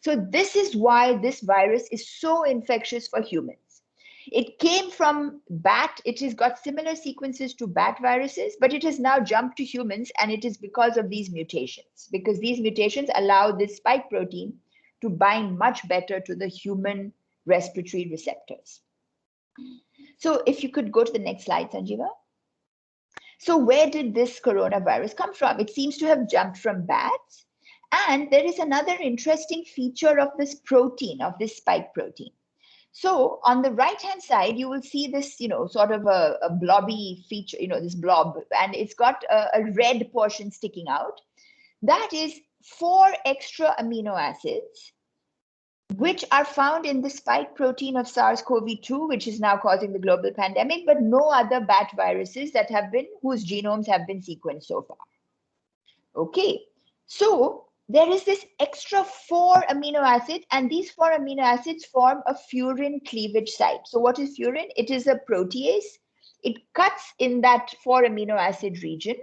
So this is why this virus is so infectious for humans. It came from bat. It has got similar sequences to bat viruses, but it has now jumped to humans, and it is because of these mutations, because these mutations allow this spike protein to bind much better to the human respiratory receptors. So if you could go to the next slide, Sanjeeva. So where did this coronavirus come from? It seems to have jumped from bats. And there is another interesting feature of this protein, of this spike protein. So on the right-hand side, you will see this, sort of a blobby feature, this blob, and it's got a red portion sticking out. That is 4 extra amino acids, which are found in the spike protein of SARS-CoV-2, which is now causing the global pandemic, but no other bat viruses that whose genomes have been sequenced so far. Okay, so there is this extra 4 amino acids, and these 4 amino acids form a furin cleavage site. So what is furin? It is a protease. It cuts in that 4 amino acid region,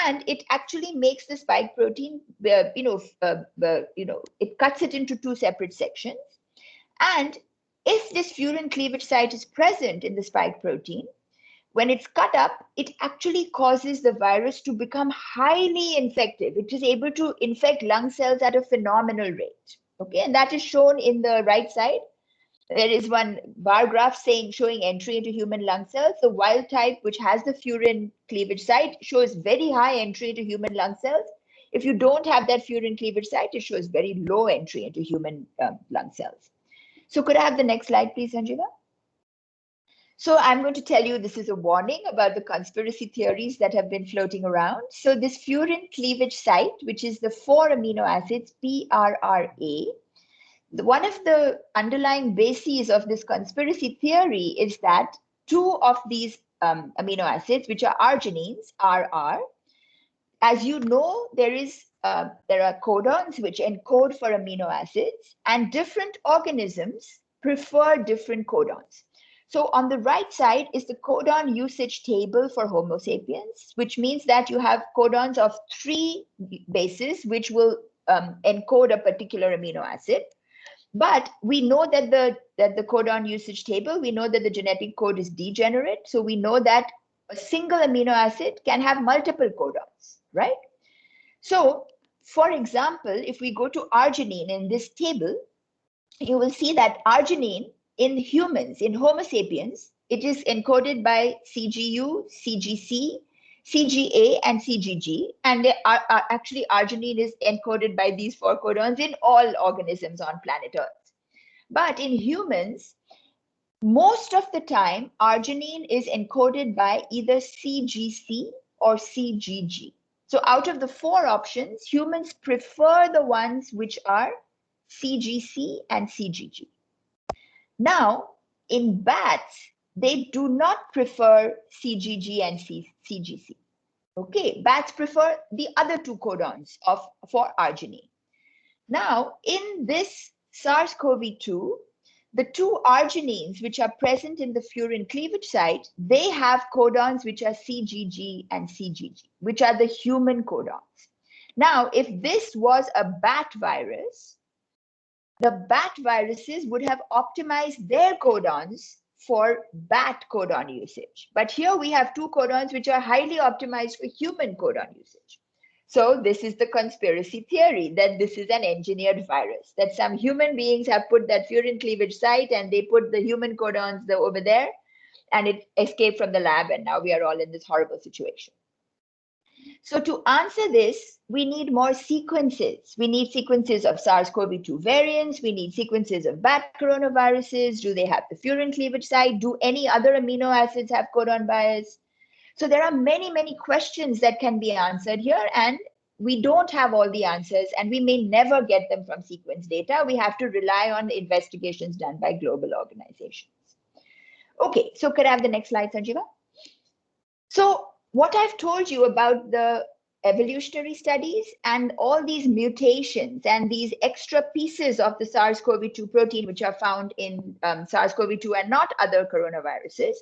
and it actually makes the spike protein, it cuts it into 2 separate sections. And if this furin cleavage site is present in the spike protein, when it's cut up, it actually causes the virus to become highly infective. It is able to infect lung cells at a phenomenal rate. Okay, and that is shown in the right side. There is one bar graph showing entry into human lung cells. The wild type, which has the furin cleavage site, shows very high entry into human lung cells. If you don't have that furin cleavage site, it shows very low entry into human lung cells. So could I have the next slide, please, Sanjeeva? So I'm going to tell you, this is a warning about the conspiracy theories that have been floating around. So this furin cleavage site, which is the 4 amino acids, PRRA, one of the underlying bases of this conspiracy theory is that 2 of these amino acids, which are arginines, RR, as you know, there are codons which encode for amino acids, and different organisms prefer different codons. So on the right side is the codon usage table for Homo sapiens, which means that you have codons of 3 bases, which will encode a particular amino acid. But we know that the codon usage table, we know that the genetic code is degenerate. So we know that a single amino acid can have multiple codons, right? So for example, if we go to arginine in this table, you will see that arginine in humans, in Homo sapiens, it is encoded by CGU, CGC, CGA, and CGG. And actually, arginine is encoded by these 4 codons in all organisms on planet Earth. But in humans, most of the time, arginine is encoded by either CGC or CGG. So out of the 4 options, humans prefer the ones which are CGC and CGG. Now, in bats, they do not prefer CGG and CGC. Okay, bats prefer the other 2 codons for arginine. Now, in this SARS-CoV-2, the 2 arginines which are present in the furin cleavage site, they have codons which are CGG and CGG, which are the human codons. Now, if this was a bat virus, the bat viruses would have optimized their codons for bat codon usage. But here we have 2 codons which are highly optimized for human codon usage. So this is the conspiracy theory that this is an engineered virus, that some human beings have put that furin cleavage site and they put the human codons over there and it escaped from the lab, and now we are all in this horrible situation. So to answer this, we need more sequences. We need sequences of SARS-CoV-2 variants. We need sequences of bat coronaviruses. Do they have the furin cleavage site? Do any other amino acids have codon bias? So there are many, many questions that can be answered here, and we don't have all the answers, and we may never get them from sequence data. We have to rely on investigations done by global organizations. Okay, so could I have the next slide, Sanjeeva? So what I've told you about the evolutionary studies and all these mutations and these extra pieces of the SARS-CoV-2 protein, which are found in SARS-CoV-2 and not other coronaviruses,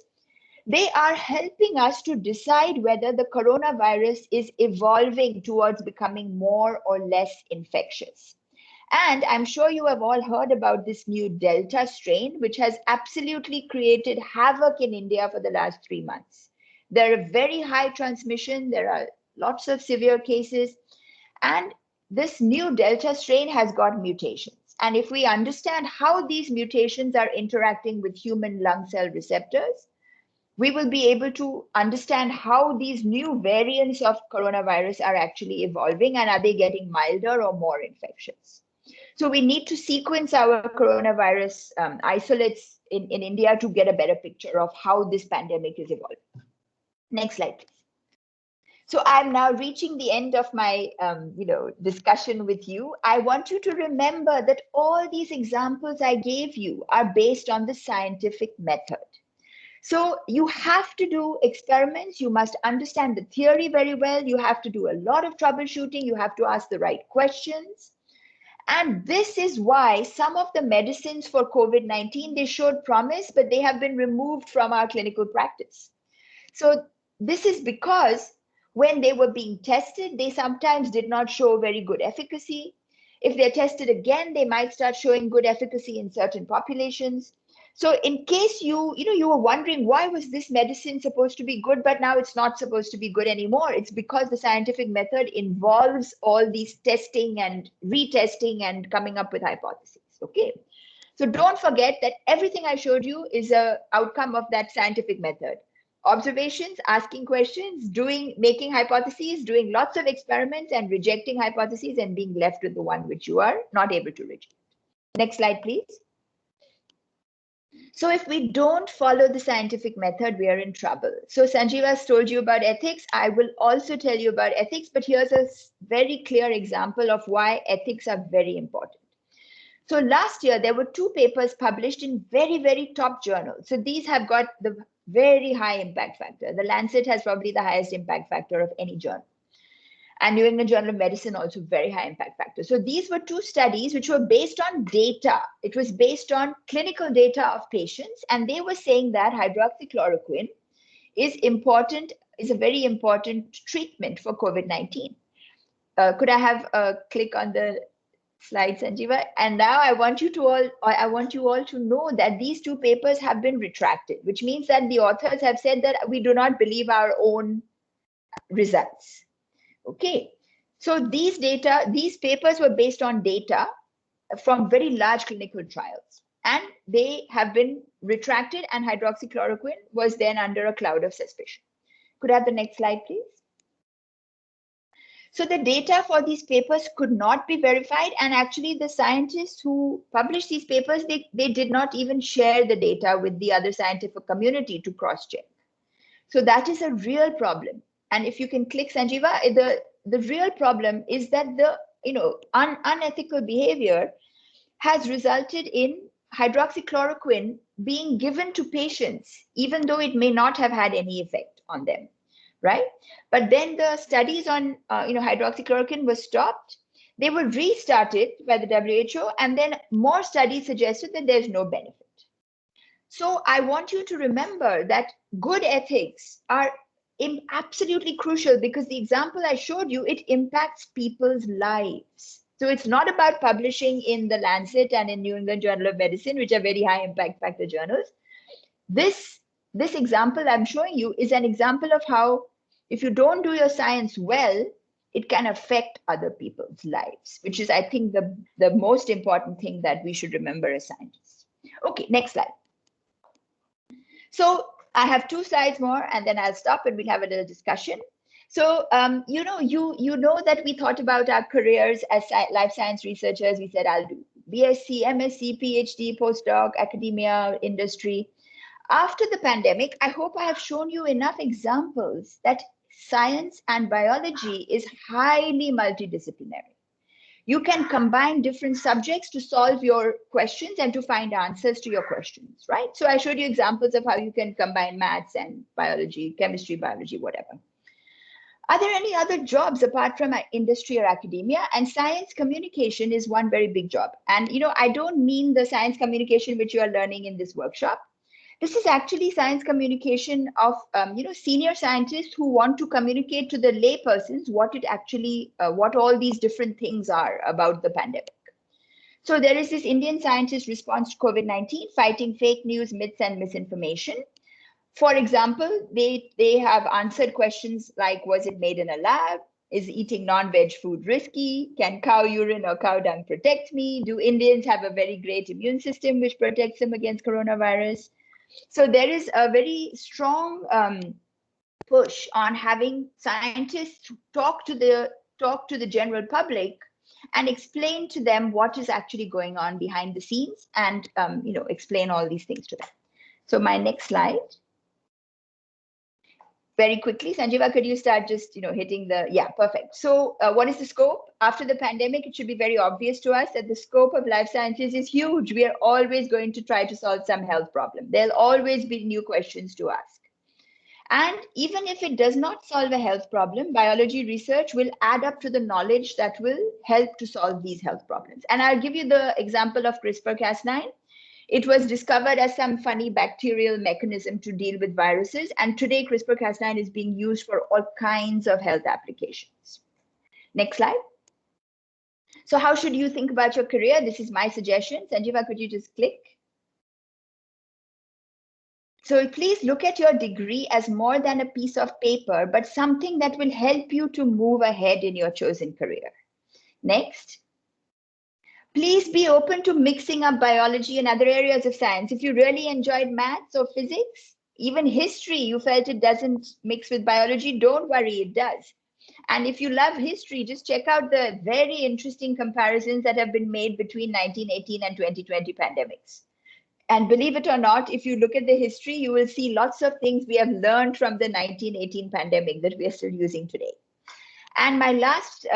they are helping us to decide whether the coronavirus is evolving towards becoming more or less infectious. And I'm sure you have all heard about this new Delta strain, which has absolutely created havoc in India for the last 3 months. There are very high transmission, there are lots of severe cases, and this new Delta strain has got mutations. And if we understand how these mutations are interacting with human lung cell receptors, we will be able to understand how these new variants of coronavirus are actually evolving, and are they getting milder or more infectious. So we need to sequence our coronavirus isolates in India to get a better picture of how this pandemic is evolving. Next slide, please. So I'm now reaching the end of my discussion with you. I want you to remember that all these examples I gave you are based on the scientific method. So you have to do experiments. You must understand the theory very well. You have to do a lot of troubleshooting. You have to ask the right questions. And this is why some of the medicines for COVID-19, they showed promise, but they have been removed from our clinical practice. So this is because when they were being tested, they sometimes did not show very good efficacy. If they're tested again, they might start showing good efficacy in certain populations. So in case you were wondering, why was this medicine supposed to be good, but now it's not supposed to be good anymore? It's because the scientific method involves all these testing and retesting and coming up with hypotheses. Okay. So don't forget that everything I showed you is an outcome of that scientific method. Observations, asking questions, making hypotheses, doing lots of experiments and rejecting hypotheses and being left with the one which you are not able to reject. Next slide, please. So if we don't follow the scientific method, we are in trouble. So Sanjeeva has told you about ethics. I will also tell you about ethics, but here's a very clear example of why ethics are very important. So last year, there were 2 papers published in very, very top journals. So these have got the very high impact factor. The Lancet has probably the highest impact factor of any journal. And New England Journal of Medicine also very high impact factor. So these were two studies which were based on data. It was based on clinical data of patients, and they were saying that hydroxychloroquine is important, is a very important treatment for COVID-19. Could I have a click on the slide, Sanjeeva? And now I want you all to know that these two papers have been retracted, which means that the authors have said that we do not believe our own results. Okay, so these papers were based on data from very large clinical trials, and they have been retracted, and hydroxychloroquine was then under a cloud of suspicion. Could I have the next slide, please? So the data for these papers could not be verified, and actually the scientists who published these papers, they did not even share the data with the other scientific community to cross-check. So that is a real problem. And if you can click, Sanjeeva, the real problem is that the unethical behavior has resulted in hydroxychloroquine being given to patients, even though it may not have had any effect on them, right? But then the studies on hydroxychloroquine were stopped. They were restarted by the WHO, and then more studies suggested that there's no benefit. So I want you to remember that good ethics are absolutely crucial, because the example I showed you, it impacts people's lives. So it's not about publishing in the Lancet and in New England Journal of Medicine, which are very high impact factor journals. This example I'm showing you is an example of how, if you don't do your science well, it can affect other people's lives, which is, I think, the most important thing that we should remember as scientists. Okay, next slide. So I have two slides more, and then I'll stop and we'll have a little discussion. So, you know that we thought about our careers as life science researchers. We said, I'll do BSc, MSc, PhD, postdoc, academia, industry. After the pandemic, I hope I have shown you enough examples that science and biology is highly multidisciplinary. You can combine different subjects to solve your questions and to find answers to your questions, right? So I showed you examples of how you can combine maths and biology, chemistry, biology, whatever. Are there any other jobs apart from industry or academia? And science communication is one very big job. And I don't mean the science communication which you are learning in this workshop. This is actually science communication of senior scientists who want to communicate to the lay persons what all these different things are about the pandemic. So there is this Indian scientist response to COVID-19, fighting fake news, myths, and misinformation. For example, they have answered questions like, was it made in a lab? Is eating non-veg food risky? Can cow urine or cow dung protect me? Do Indians have a very great immune system which protects them against coronavirus? So there is a very strong push on having scientists talk to the general public and explain to them what is actually going on behind the scenes, and explain all these things to them. So my next slide. Very quickly, Sanjeeva, could you start just hitting the, yeah, perfect. So what is the scope? After the pandemic, it should be very obvious to us that the scope of life sciences is huge. We are always going to try to solve some health problem. There'll always be new questions to ask. And even if it does not solve a health problem, biology research will add up to the knowledge that will help to solve these health problems. And I'll give you the example of CRISPR-Cas9. It was discovered as some funny bacterial mechanism to deal with viruses. And today, CRISPR-Cas9 is being used for all kinds of health applications. Next slide. So how should you think about your career? This is my suggestion. Sanjeeva, could you just click? So please look at your degree as more than a piece of paper, but something that will help you to move ahead in your chosen career. Next. Please be open to mixing up biology and other areas of science. If you really enjoyed maths or physics, even history, you felt it doesn't mix with biology, don't worry, it does. And if you love history, just check out the very interesting comparisons that have been made between 1918 and 2020 pandemics. And believe it or not, if you look at the history, you will see lots of things we have learned from the 1918 pandemic that we are still using today. And my last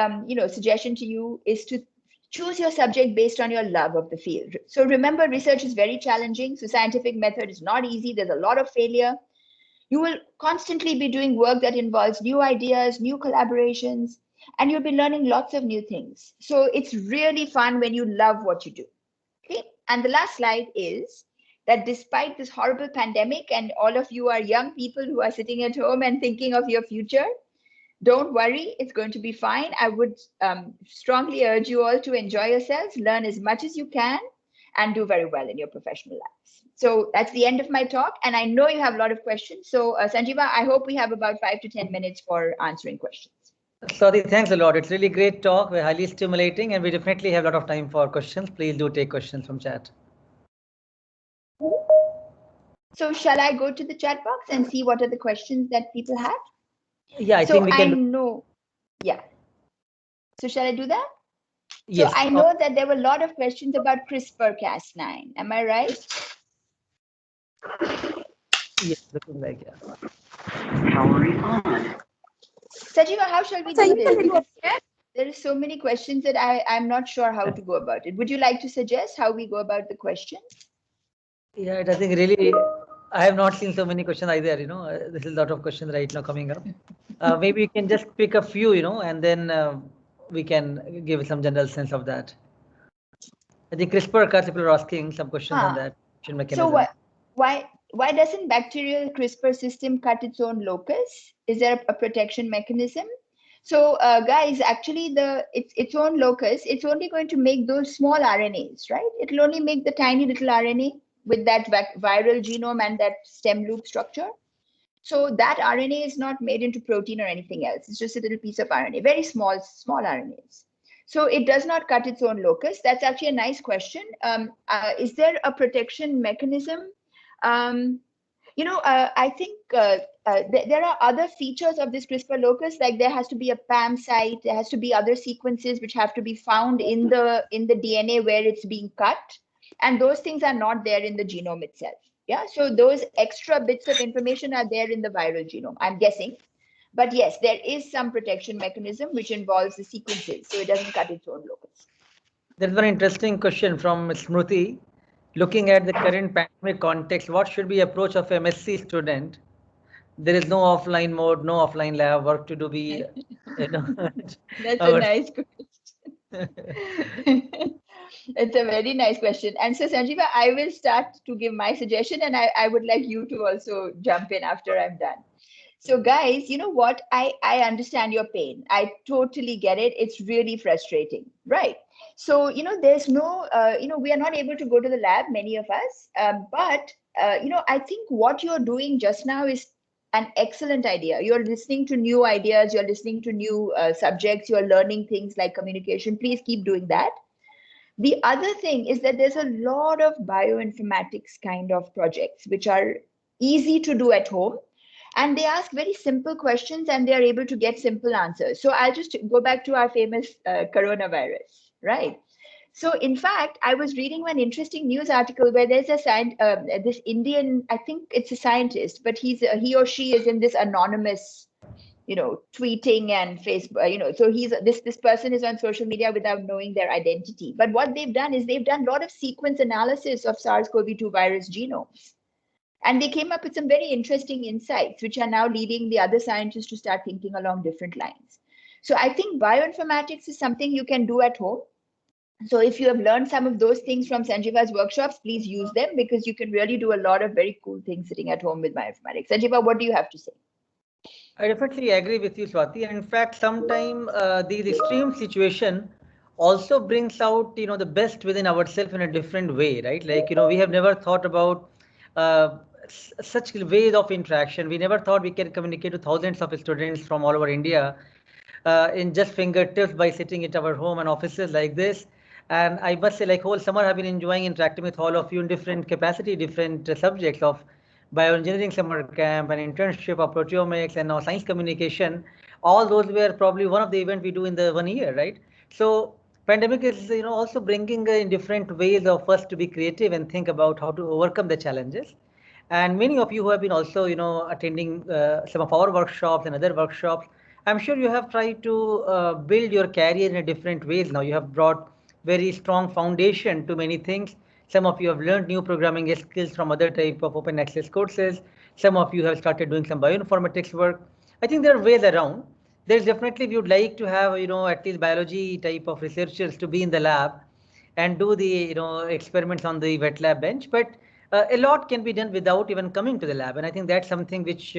suggestion to you is to choose your subject based on your love of the field. So remember, research is very challenging. So scientific method is not easy. There's a lot of failure. You will constantly be doing work that involves new ideas, new collaborations. and you'll be learning lots of new things. So it's really fun when you love what you do. Okay. And the last slide is that despite this horrible pandemic and all of you are young people who are sitting at home and thinking of your future, don't worry, it's going to be fine. I would strongly urge you all to enjoy yourselves, learn as much as you can, and do very well in your professional lives. So that's the end of my talk. And I know you have a lot of questions. So Sanjeeva, I hope we have about 5 to 10 minutes for answering questions. Swati, thanks a lot. It's really great talk. We're highly stimulating, and we definitely have a lot of time for questions. Please do take questions from chat. So shall I go to the chat box and see what are the questions that people have? Yeah, I think we can. I know. Yeah. So shall I do that? Yes. So I know that there were a lot of questions about CRISPR-Cas9. Am I right? Yes, looking like, yeah. Powering on. Sanjeeva, how shall we do this? Because there are so many questions that I'm not sure how to go about it. Would you like to suggest how we go about the questions? Yeah, I think really, I have not seen so many questions either. This is a lot of questions right now coming up. Maybe you can just pick a few, and then we can give some general sense of that. I think CRISPR, people are asking some questions on that. So why doesn't bacterial CRISPR system cut its own locus? Is there a protection mechanism? So guys, actually its own locus, it's only going to make those small RNAs, right? It'll only make the tiny little RNA with that viral genome and that stem loop structure. So that RNA is not made into protein or anything else. It's just a little piece of RNA, very small RNAs. So it does not cut its own locus. That's actually a nice question. Is there a protection mechanism? I think there are other features of this CRISPR locus, like there has to be a PAM site, there has to be other sequences which have to be found in the DNA where it's being cut. And those things are not there in the genome itself. Yeah, so those extra bits of information are there in the viral genome, I'm guessing. But yes, there is some protection mechanism which involves the sequences, so it doesn't cut its own locus. There's one interesting question from Smruti. Looking at the current pandemic context, what should be approach of MSc student? There is no offline mode, no offline lab, work to do. That's a nice question. It's a very nice question. And so Sanjeeva, I will start to give my suggestion, and I would like you to also jump in after I'm done. So guys, you know what? I understand your pain. I totally get it. It's really frustrating, right? So, there's no, we are not able to go to the lab, many of us. But I think what you're doing just now is an excellent idea. You're listening to new ideas. You're listening to new subjects. You're learning things like communication. Please keep doing that. The other thing is that there's a lot of bioinformatics kind of projects which are easy to do at home. And they ask very simple questions and they are able to get simple answers. So I'll just go back to our famous coronavirus, right? So in fact, I was reading one interesting news article where there's this Indian, I think it's a scientist, but he or she is in this anonymous, tweeting and Facebook, so this person is on social media without knowing their identity. But what they've done is they've done a lot of sequence analysis of SARS-CoV-2 virus genomes. And they came up with some very interesting insights, which are now leading the other scientists to start thinking along different lines. So I think bioinformatics is something you can do at home. So if you have learned some of those things from Sanjeeva's workshops, please use them because you can really do a lot of very cool things sitting at home with bioinformatics. Sanjeeva, what do you have to say? I definitely agree with you, Swati. And in fact, sometimes the extreme situation also brings out, the best within ourselves in a different way, right? Like, we have never thought about such ways of interaction. We never thought we can communicate to thousands of students from all over India in just fingertips by sitting at our home and offices like this. And I must say, like, whole summer I've been enjoying interacting with all of you in different capacity, different subjects of bioengineering summer camp and internship of proteomics and now science communication. All those were probably one of the events we do in the 1 year, right? So pandemic is, also bringing in different ways of us to be creative and think about how to overcome the challenges. And many of you who have been also, attending some of our workshops and other workshops, I'm sure you have tried to build your career in a different ways. Now you have brought very strong foundation to many things. Some of you have learned new programming skills from other type of open access courses. Some of you have started doing some bioinformatics work. I think there are ways around. there's definitely, we would like to have, at least biology type of researchers to be in the lab and do the, experiments on the wet lab bench. But a lot can be done without even coming to the lab. And I think that's something which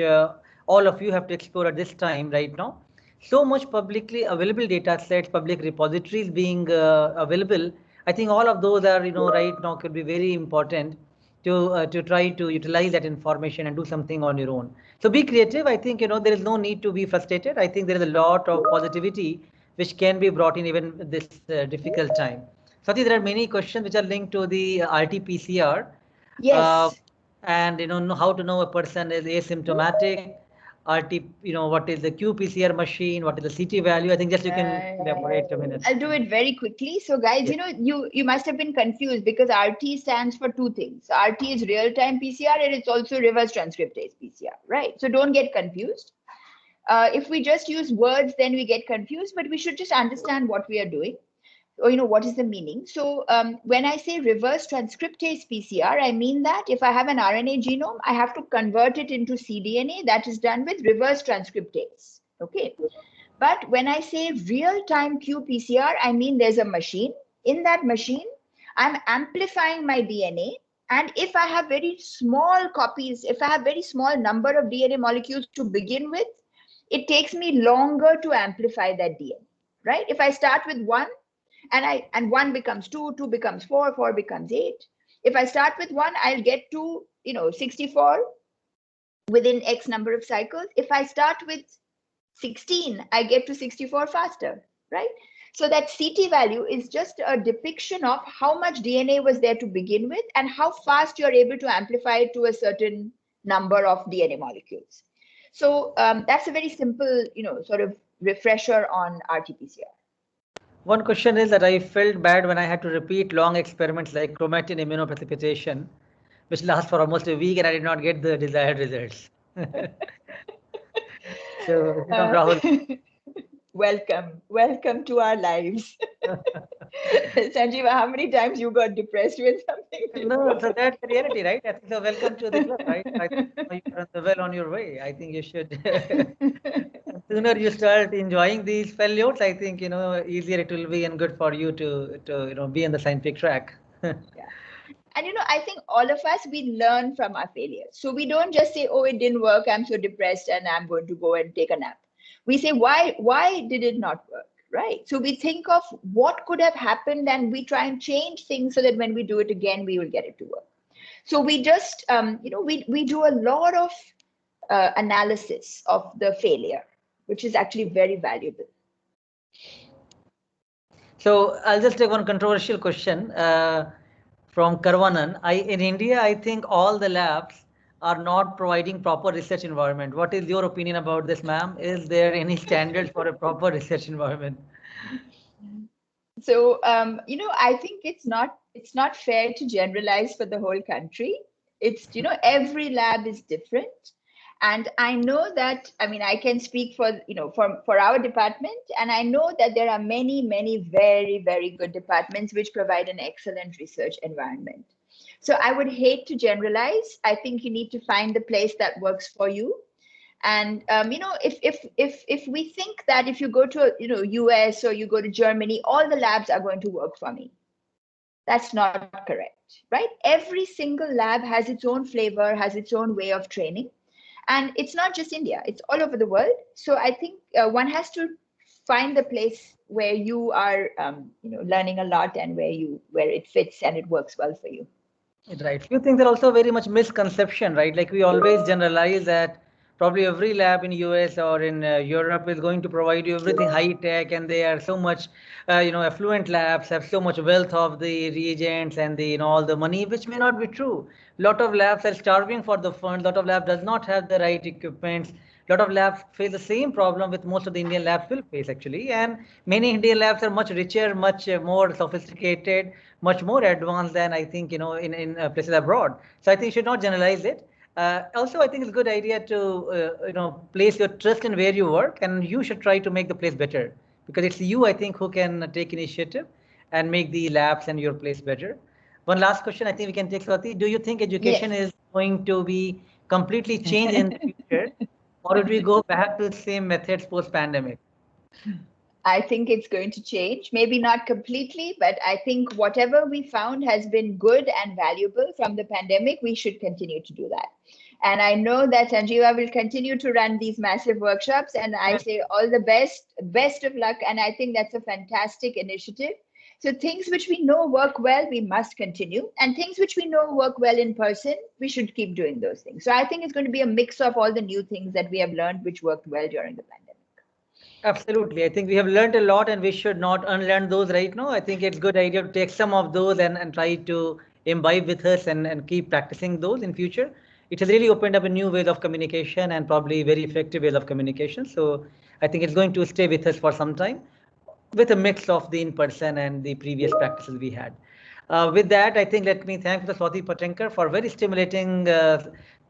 all of you have to explore at this time right now. So much publicly available data sets, public repositories being available. I think all of those are, right now could be very important to try to utilize that information and do something on your own. So be creative. I think, there is no need to be frustrated. I think there is a lot of positivity which can be brought in even this difficult time. Swati, there are many questions which are linked to the RT-PCR. Yes. And, how to know a person is asymptomatic. RT, what is the qPCR machine? What is the CT value? I think just you can elaborate a minute. I'll do it very quickly. So guys, Yes. you must have been confused because RT stands for two things. RT is real-time PCR and it's also reverse transcriptase PCR, right? So don't get confused. If we just use words, then we get confused, but we should just understand what we are doing, or what is the meaning. So when I say reverse transcriptase PCR, I mean that if I have an RNA genome, I have to convert it into cDNA. That is done with reverse transcriptase. Okay. But when I say real-time qPCR, I mean there's a machine. In that machine, I'm amplifying my DNA. And if I have very small copies, if I have very small number of DNA molecules to begin with, it takes me longer to amplify that DNA, right? If I start with 1, and 1 becomes 2, 2 becomes 4, 4 becomes 8. If I start with 1, I'll get to 64 within X number of cycles. If I start with 16, I get to 64 faster, right? So that CT value is just a depiction of how much DNA was there to begin with and how fast you're able to amplify it to a certain number of DNA molecules. So that's a very simple, sort of refresher on RT-PCR. One question is that I felt bad when I had to repeat long experiments like chromatin immunoprecipitation, which lasts for almost a week, and I did not get the desired results. So, Rahul. Welcome to our lives. Sanjeeva, how many times you got depressed with something? No, so that's the reality, right? I think so. Welcome to the club, right? I think you're well on your way. I think you should. Sooner you start enjoying these failures, I think easier it will be and good for you to be on the scientific track. Yeah. And I think all of us, we learn from our failures. So we don't just say, oh, it didn't work, I'm so depressed and I'm going to go and take a nap. We say, why did it not work, right? So we think of what could have happened and we try and change things so that when we do it again, we will get it to work. So we just, we do a lot of analysis of the failure, which is actually very valuable. So I'll just take one controversial question from Karwanan. In India, I think all the labs are not providing proper research environment. What is your opinion about this, ma'am? Is there any standards for a proper research environment? So, I think it's not fair to generalize for the whole country. It's, every lab is different. And I know that, I can speak for, for our department, and I know that there are many, many very, very good departments which provide an excellent research environment. So I would hate to generalize. I think you need to find the place that works for you. And, if we think that if you go to, US or you go to Germany, all the labs are going to work for me, that's not correct, right? Every single lab has its own flavor, has its own way of training. And it's not just India, it's all over the world. So I think one has to find the place where you are, learning a lot and where it fits and it works well for you. Right. Few things are also very much misconception, right? Like we always generalize that probably every lab in US or in Europe is going to provide you everything high tech, and they are so much, affluent labs have so much wealth of the reagents and the all the money, which may not be true. Lot of labs are starving for the funds. Lot of labs does not have the right equipment. Lot of labs face the same problem with most of the Indian labs will face actually, and many Indian labs are much richer, much more sophisticated, much more advanced than I think in places abroad. So I think you should not generalize it. Also, I think it's a good idea to place your trust in where you work, and you should try to make the place better, because it's you, I think, who can take initiative and make the labs and your place better. One last question I think we can take, Swati. Do you think education is going to be completely changed in the future or would we go back to the same methods post-pandemic? I think it's going to change, maybe not completely, but I think whatever we found has been good and valuable from the pandemic. We should continue to do that. And I know that Sanjeeva will continue to run these massive workshops, and I say all the best of luck. And I think that's a fantastic initiative. So things which we know work well, we must continue. And things which we know work well in person, we should keep doing those things. So I think it's going to be a mix of all the new things that we have learned, which worked well during the pandemic. Absolutely. I think we have learned a lot and we should not unlearn those right now. I think it's a good idea to take some of those and try to imbibe with us and keep practicing those in future. It has really opened up a new way of communication and probably very effective ways of communication. So I think it's going to stay with us for some time with a mix of the in-person and the previous practices we had. With that, I think let me thank Swati Patankar for very stimulating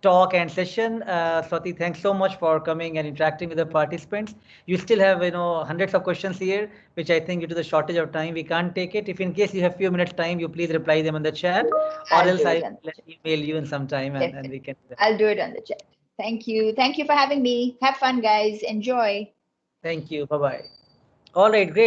talk and session. Swati, thanks so much for coming and interacting with the participants. You still have hundreds of questions here, which I think due to the shortage of time, we can't take it. If in case you have few minutes time, you please reply them in the chat, or else I will email you in some time and we can. I'll do it on the chat. Thank you. Thank you for having me. Have fun, guys. Enjoy. Thank you. Bye-bye. All right, great.